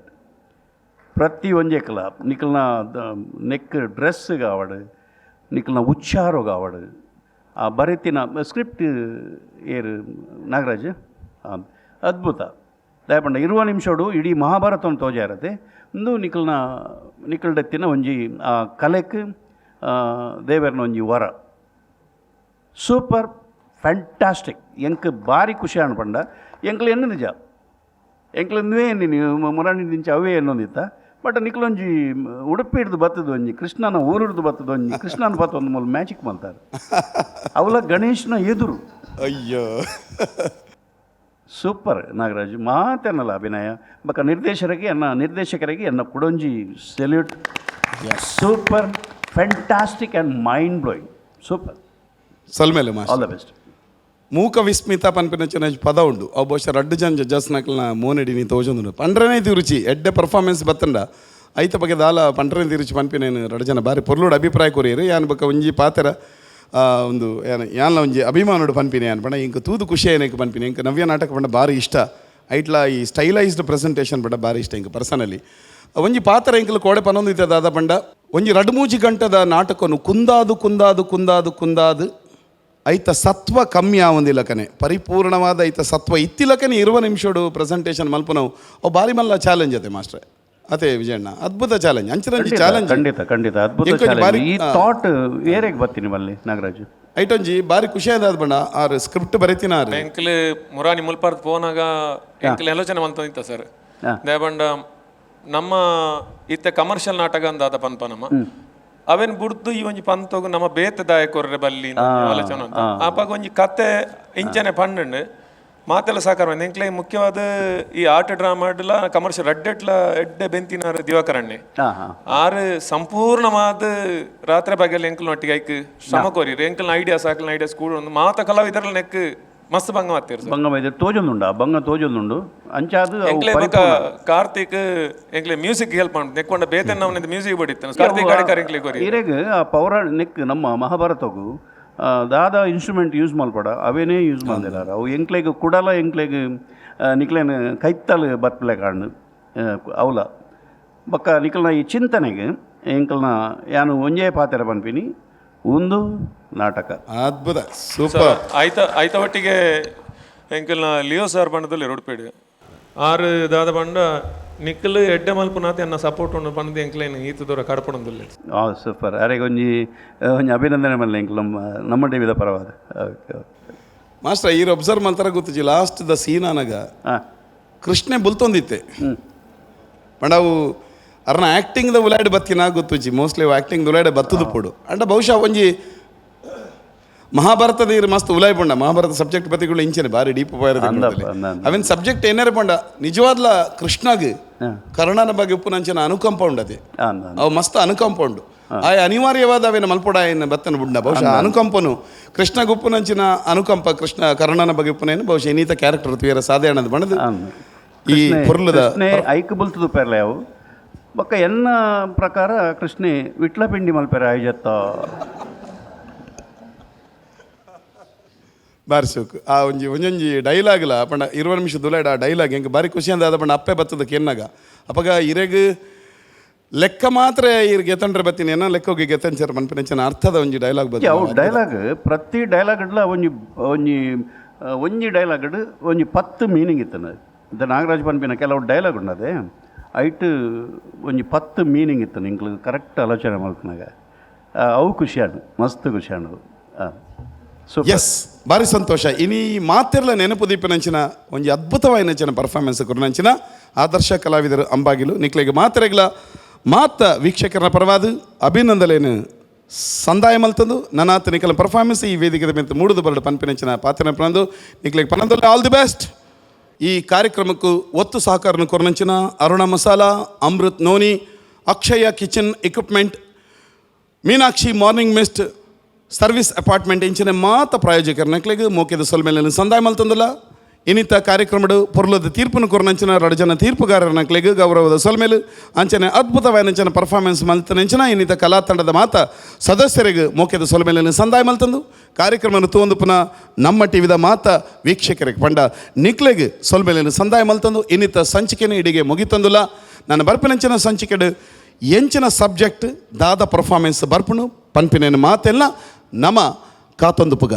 ಪ್ರತಿ ಒಂಜೆಕ್ಲ ನಿಕ್ಲನ ನೆಕ್ ಡ್ರೆಸ್ಸಿಗೆ ಆವಡು ನಿಖಲ್ನ ಉಚ್ಚಾರೋಗ ಆವಡು ಆ ಬರೆತಿನ ಸ್ಕ್ರಿಪ್ಟ್ ಏರು ನಾಗರಾಜ್ ಅದ್ಭುತ ದಯಪಂಡ 20 ನಿಮಿಷಡು ಇಡೀ ಮಹಾಭಾರತವನ್ನು ತೋಜಾ ಇರತ್ತೆ ಒಂದು ನಿಖಲ್ಡೆತ್ತಿನ ಒಂಜಿ ಆ ಕಲೆಕ್ ದೇವರನ ಒಂಜಿ ವರ ಸೂಪರ್ ಫ್ಯಾಂಟಾಸ್ಟಿಕ್ ಎಂಕ್ ಭಾರಿ ಖುಷಿ ಅನ್ಪಂಡ ಎಂಕ್ಲು ಎನ್ನು ನಿಜ ಎಂಕ್ಲು ನೀವೇ ನೀವು ಮುರಾಣಿ ನಿಂಚ ಅವೇ ಎನ್ನೊಂದಿತ್ತ ಬಟ್ ನಿಕ್ಲೊಂಜಿ ಉಡುಪಿ ಹಿಡ್ದು ಬತ್ತದು ಒಂಜಿ ಕೃಷ್ಣನ ಊರು ಹಿಡ್ದು ಬತ್ತದು ಒಂಜಿ ಕೃಷ್ಣನ ಬತ್ತ ಒಂದು ಮೂಲ ಮ್ಯಾಜಿಕ್ ಮಾಡ್ತಾರೆ ಅವಲ ಗಣೇಶನ ಎದುರು ಅಯ್ಯೋ ಸೂಪರ್ ನಾಗರಾಜ್ ಮಾತೇನಲ್ಲ ಅಭಿನಯ ಬಕ ನಿರ್ದೇಶಕರಿಗೆ ಎನ್ನ ಕುಡೊಂಜಿ salute super fantastic and mind blowing super ಸಲ್ಮೇಲೆ ಆಲ್ ದ ಬೆಸ್ಟ್ ಮೂಕ ವಿಸ್ಮಿತ ಪನ್ಪಿನ ಪದ ಉಂಡು ಅವು ಬಹುಶಃ ರಡ್ಡು ಜನ ಜಡ್ಜಸ್ ನಕಲ್ನ ಮೋನೆಡಿ ನೀ ತೋಜೊಂದು ಪಂಡ್ರನೇ ರುಚಿ ಎಡ್ಡೆ ಪರ್ಫಾರ್ಮೆನ್ಸ್ ಬತ್ತಂಡ ಐತ ಬಗ್ಗೆ ದಾಲ ಪಂಡ್ರನೇ ರುಚಿ ಪನ್ಪಿನೇನು ರಡ್ಡು ಜನ ಬಾರಿ ಪೊರ್ಲೋಡು ಅಭಿಪ್ರಾಯ ಕೊರಿಯರು ಯಾನ್ ಬಕ್ಕ ಒಂಜಿ ಪಾತ್ರ ಒಂದು ಯಾನ್ಲ ಒಂಜಿ ಅಭಿಮಾನೋಡು ಪನ್ಪಿನಿ ಯಾನ್ ಪಂಡ ಇಂಕ ತೂದು ಖುಷಿ ಏನಕ್ಕೆ ಪನ್ಪಿನಿ ಇಂಕ ನವ್ಯ ನಾಟಕ ಪಂಡ ಭಾರಿ ಇಷ್ಟ ಐಟ್ಲ ಈ ಸ್ಟೈಲೈಸ್ಡ್ ಪ್ರೆಸೆಂಟೇಷನ್ ಪಂಡ ಭಾರಿ ಇಷ್ಟ ಇಂಕ ಪರ್ಸನಲಿ ಒಂಜಿ ಪಾತ್ರ ಇಂಕಲು ಕೋಡೆ ಪನ್ನೊಂದು ಇತ್ತ ದಾದ ಪಂಡ ಒಂಜಿ 2-3 ಗಂಟದ ನಾಟಕನು ಕುಂದಾದು ಐತ ಸತ್ವ ಕಮ್ಮಿ ಆವಂದಿಲ್ಲ ಕನೆ ಪರಿಪೂರ್ಣವಾದ ಐತ ಸತ್ವ ಇತ್ತಿಲಕನೆ 20 ನಿಮಿಷಡು ಪ್ರೆಸೆಂಟೇಷನ್ ಮಲ್ಪ ನಾವು ಅವು ಬಾರಿ ಮಲ್ಲ ಚಾಲೆಂಜ್ ಅತೆ ಮಾಸ್ಟ್ರೆ ಅದೇ ವಿಜಯಣ್ಣ ಅದ್ಭುತ ಚಾಲೆಂಜ್ ಅಂಚನಂಜಿ ಚಾಲೆಂಜ್ ಖಂಡಿತ ಅದ್ಭುತ ಚಾಲೆಂಜ್ ಈ ಥಾಟ್ ಏರೆಗೆ ಬರ್ತೀನಿ ಮಲ್ಲಿ ನಾಗರಾಜ್ ಐಟೊಂಜಿ ಬಾರಿ ಖುಷಿ ಆದ ಬಣ್ಣ ಆರು ಸ್ಕ್ರಿಪ್ಟ್ ಬರೀತಿನ ಎಂಕ್ಲು ಮುರಾನಿ ಮುಲ್ಪಾರ್ದು ಪೋನಾಗ ಎಂಕ್ಲು ಆಲೋಚನೆ ಮಂತಿತ್ತ ಸರ್ ದೇಬಂಡ ನಮ್ಮ ಇತ್ತೆ ಕಮರ್ಷಿಯಲ್ ನಾಟಕ ಅಂದಾದ ಪನ್ಪ ನಮ್ಮ ಅವೇನ್ ಬುಡ್ದು ಈ ಒಂಜಿ ಪಂತೋಗು ನಮ್ಮ ಬೇತದಾಯಕೊರ್ರೆ ಬಲ್ಲಿ ಆಲೋಚನೆ ಅಂತ ಆಪಾಗ ಒಂಜಿ ಕತೆ ಇಂಚನೆ ಪಂಡು ಮಾತೆಲ್ಲ ಸಾಕಾರ ಎಂಕ್ಲೆ ಮುಖ್ಯವಾದ ಈ ಆಟ ಡ್ರಾಮಾಡ್ಲ ಕಮರ್ಷಿಯಲ್ ಎಡ್ಡೆ ಬೆಂತಿನಾರ ದಿವಾಕರಣ್ಣೆ ಆರು ಸಂಪೂರ್ಣವಾದ ರಾತ್ರಿ ಬಗೆಲ್ಲ ಎಂಕ್ಲು ನೊಟ್ಟಿಗೆ ಐಕ್ ಶ್ರಮ ಕೋರಿ ಎಂಕ್ಲ ಐಡಿಯಾಸ್ ಆಕಲ್ನ ಐಡಿಯಾಸ್ ಕೂಡ ಒಂದು ಮಾತ ಕಲಾವಿದರಲ್ಲಿ ನೆಕ್ ಮಸ್ತ್ ಭಂಗ ಮಾತಿರು ಭಂಗ ತೋಜೊಂದುಂಡ ಭಂಗ ತೋಜೊಂದುಂಡು ಅಂಚಾದು ಎಂಕ್ಲೆ ಕಾರ್ತಿಕ್ ಎಂಕ್ಲೆ ಮ್ಯೂಸಿಕ್ ಹೆಲ್ಪ್ ಮಾಡ್ ನೆಕ್ಕೊಂಡ ಬೇತನ್ ನಾವು ಮ್ಯೂಸಿಕ್ ಬಡಿತ್ತು ಕಾರ್ತಿಕ್ ಗಾಡಿಕಾರ ಎಂಕ್ಲೆ ಕೋರಿ ಇರೆಗ್ ಆ ಪೌರಾಣ ನೆಕ್ ನಮ್ಮ ಮಹಾಭಾರತಗೂ ದಾದ ಇನ್ಸ್ಟ್ರೂಮೆಂಟ್ ಯೂಸ್ ಮಲ್ಪಡ ಅವೇನೇ ಯೂಸ್ ಮಾಡಿದಾರ ಅವು ಎಂಕ್ಲೆಗೆ ಕುಡಲ ಎಂಕ್ಲೆಗೆ ನಿಕ್ಲೇನು ಕೈತ್ತಲು ಬತ್ಲೆ ಕಾಣು ಅವಲ ಬಕ್ಕ ನಿಕ್ಲನ ಈ ಚಿಂತನೆಗೆ ಎಂಕ್ಲನ ಯಾನು ಒಂಜೇ ಪಾತ್ರ ಪನ್ಪಿನಿ ಒಂದು ನಾಟಕ ಅದ್ಭುತ ಸೂಪರ್ ಐತ ಒಟ್ಟಿಗೆ ಎಂಕಲ್ನ ಲಿಯೋ ಸಾರ್ ಬಣ್ಣದಲ್ಲಿ ರೋಡ್ಪೇಡು ಆರು ದಾದ ಬಂಡ ನಿಕ್ಕಲು ಎಡ್ಡೆ ಮಲ್ಪುನಾತ ಎನ್ನ ಸಪೋರ್ಟ್ ಉಂಡು ಪಂಡದು ಎಂಕ್ಲೇನು ಈತ ದೂರ ಕಡಪಣದಲ್ಲಿ ಸೂಪರ್ ಅರೆಗೆ ಒಂಜಿ ಅಭಿನಂದನೆ ಮಲ್ಲ ಎಂಕ್ಲ ನಮ್ಮ ಟಿವಿದ ಪರವಾದ ಮಾಸ್ಟರ್ ಈರು ಒಬ್ಸರ್ವ್ ಮಾಡ್ತಾರ ಗೊತ್ತಿಜಿ ಲಾಸ್ಟ್ ದ ಸೀನ್ ಅನಗ ಕೃಷ್ಣೆ ಬುಲ್ತೊಂದಿತ್ತೆ ಪಂಡ ಅವು ಅರ್ನ ಆ್ಯಕ್ಟಿಂಗ್ದ ಉಲಾಡಿ ಬತ್ತಿನ ಗೊತ್ತುಜಿ ಮೋಸ್ಟ್ಲಿ ಅವು ಆ್ಯಕ್ಟಿಂಗ್ ಉಲಾಡಿ ಬತ್ತದು ಪೋಡು ಅಂಡ ಬಹುಶಃ ಒಂಜಿ ಮಹಾಭಾರತದ ಇರು ಮಸ್ತ್ ಉಲಾಯ್ ಪಂಡ ಮಹಾಭಾರತ ಸಬ್ಜೆಕ್ಟ್ ಬತ್ತಿಗಳು ಇಂಚನೆ ಬಾರಿ ಡೀಪ್ ಅವೇನು ಸಬ್ಜೆಕ್ಟ್ ಏನಾರ ಪಂಡ ನಿಜವಾದ್ಲ ಕೃಷ್ಣಗ್ ಕರ್ಣನ ಬಗ್ಗೆ ಉಪ್ಪುನಂಚಿನ ಅನುಕಂಪ ಉಂಡದೆ ಅವು ಮಸ್ತ್ ಅನುಕಂಪ ಉಂಡು ಆಯ ಅನಿವಾರ್ಯವಾದ ಅವೇನು ಮಲ್ಪೊಡ ಏನು ಬತ್ತನ ಬುಡ್ಡ ಬಹುಶಃ ಅನುಕಂಪನು ಕೃಷ್ಣ ಗುಪ್ಪುನಂಚಿನ ಅನುಕಂಪ ಕರ್ಣನ ಬಗ್ಗೆ ಉಪ್ಪನೇನು ಬಹುಶಃ ಇನ್ನೀತ ಕ್ಯಾರೆಕ್ಟರ್ ತುಯರ ಸಾಧಾರಣದ ಬಣ್ಣದು ಈ ಪೊರ್ಲದ ಐಕ್ ಬುಲ್ತದು ಪೆರ್ಲೆ ಅವು ಬೊಕ್ಕ ಎನ್ನ ಪ್ರಕಾರ ಕೃಷ್ಣೆ ವಿಟ್ಲ ಪಿಂಡಿ ಮಲ್ಪೆರ ಆಯ್ಜತ್ತ ಬಾರಿ ಸೋಕು ಆ ಒಂಜೊಂಜಿ ಡೈಲಾಗ್ಲ ಪಂಡ 20 ನಿಮಿಷ ದುಲಾಡ ಆ ಡೈಲಾಗ್ ಹೆಂಗೆ ಬಾರಿ ಖುಷಿ ಅಂದ ಪಂಡ ಅಪ್ಪೆ ಬತ್ತದಕ್ಕೆ ಎನ್ನಾಗ ಅಪ್ಪಗ ಇರೆಗ್ ಲೆಕ್ಕ ಮಾತ್ರ ಇರ್ ಗೆತಂಡ್ರೆ ಬತ್ತೀನಿ ಏನ ಲೆಕ್ಕೋಗಿ ಗೆತಂಚರ್ ಮನ್ಪಿನ ಅರ್ಥದ ಒಂಜಿ ಡೈಲಾಗ್ ಬತ್ತ ಅವು ಡೈಲಾಗ್ ಪ್ರತಿ ಡೈಲಾಗ್ ಇಡ್ಲ ಒಂಜಿ ಡೈಲಾಗ್ ಒಂಜಿ 10 ಮೀನಿಂಗ್ ಇತ್ತನ ಇದು ನಾಗರಾಜ್ ಪನ್ಪಿನ ಕೆಲವು ಡೈಲಾಗ್ ಉಂಡದೆ ಐಟ್ ಒಂಜಿ 10 ಮೀನಿಂಗ್ ಇತ್ತು ನಿಂಕ್ಲು ಕರೆಕ್ಟ್ ಆಲೋಚನೆ ಮಲ್ಪನಾಗ ಅವು ಖುಷಿಯಾಡು ಮಸ್ತ್ ಖುಷಿಯಾಡು ಎಸ್ ಭಾರಿ ಸಂತೋಷ ಇನಿ ಮಾತೆರ್ಲ ನೆನಪು ದೀಪನಂಚಿನ ಒಂಜಿ ಅದ್ಭುತವಾಯಿನಂಚಿನ ಪರ್ಫಾರ್ಮೆನ್ಸ್ ಕೊರನಂಚಿನ ಆದರ್ಶ ಕಲಾವಿದರು ಅಂಬಾಗಿಲು ನಿಕ್ಲೆಗೆ ಮಾತೆರೆಗ್ಲ ಮಾತ ವೀಕ್ಷಕರ ಪರವಾದ ಅಭಿನಂದನೆಯನ್ನು ಸಂದಾಯ ಮಲ್ತಂದು ನನಾತ ನಿಖಲ ಪರ್ಫಾರ್ಮೆನ್ಸ್ ಈ ವೇದಿಕೆ ಮೇಲೆ ಮೂಡುದು ಬರಡು ಪನ್ಪಿನಂಚಿನ ಪಾತ್ರ ಪನಂದು ನಿಕ್ಲೆಗೆ ಪನಂದಲ್ಲಿ ಆಲ್ ದಿ ಬೆಸ್ಟ್ ಈ ಕಾರ್ಯಕ್ರಮಕ್ಕೂ ಒತ್ತು ಸಹಕಾರನ ಕೊರನಂಚಿನ Aruna masala Amrut noni Akshaya kitchen equipment Meenakshi morning mist service apartment ಇಂಚಿನ ಮಾತ ಪ್ರಾಯೋಜಕರನಕ್ಲೆಗೆ ಮೋಕೆದ ಸೊಲ್ಮೇಲೆ ಸಂದಾಯ ಮಲ್ತಂದಲ್ಲ ಇನ್ನಿತ ಕಾರ್ಯಕ್ರಮಡು ಪೊರ್ಲದ ತೀರ್ಪನ್ನು ಕೊರನಂಚಿನ 2 ಜನ ತೀರ್ಪುಗಾರನಕ್ಲೆಗೆ ಗೌರವದ ಸೊಲ್ಮೇಲೆ ಅಂಚನೆ ಅದ್ಭುತವಾಯಿನಂಚಿನ ಪರ್ಫಾರ್ಮೆನ್ಸ್ ಮಲ್ತನಂಚಿನ ಇನ್ನಿತ ಕಲಾ ತಂಡದ ಮಾತ ಸದಸ್ಯರಿಗೆ ಮೋಕೆದ ಸೊಲ್ಮೇಲೆ ಸಂದಾಯ ಮಲ್ತಂದು ಕಾರ್ಯಕ್ರಮ ತೂಂದು ಪುನಃ ನಮ್ಮ ಟಿವಿದ ಮಾತ ವೀಕ್ಷಕರಿಗೆ ಪಂಡ ನಿಕ್ಲೆಗೆ ಸೊಲ್ಮೇಲೆ ಸಂದಾಯ ಮಲ್ತಂದು ಇನ್ನಿತ ಸಂಚಿಕೆನ ಇಡಿಗೆ ಮುಗಿತಂದುಲ್ಲ ನಾನು ಬರ್ಪಿನಂಚಿನ ಸಂಚಿಕೆಡು ಎಂಚಿನ ಸಬ್ಜೆಕ್ಟ್ ದಾದ ಪರ್ಫಾರ್ಮೆನ್ಸ್ ಬರ್ಪುಣು ಪನ್ಪಿನ ಮಾತೆಲ್ಲ ನಮ ಕಾತೊಂದು ಪುಗ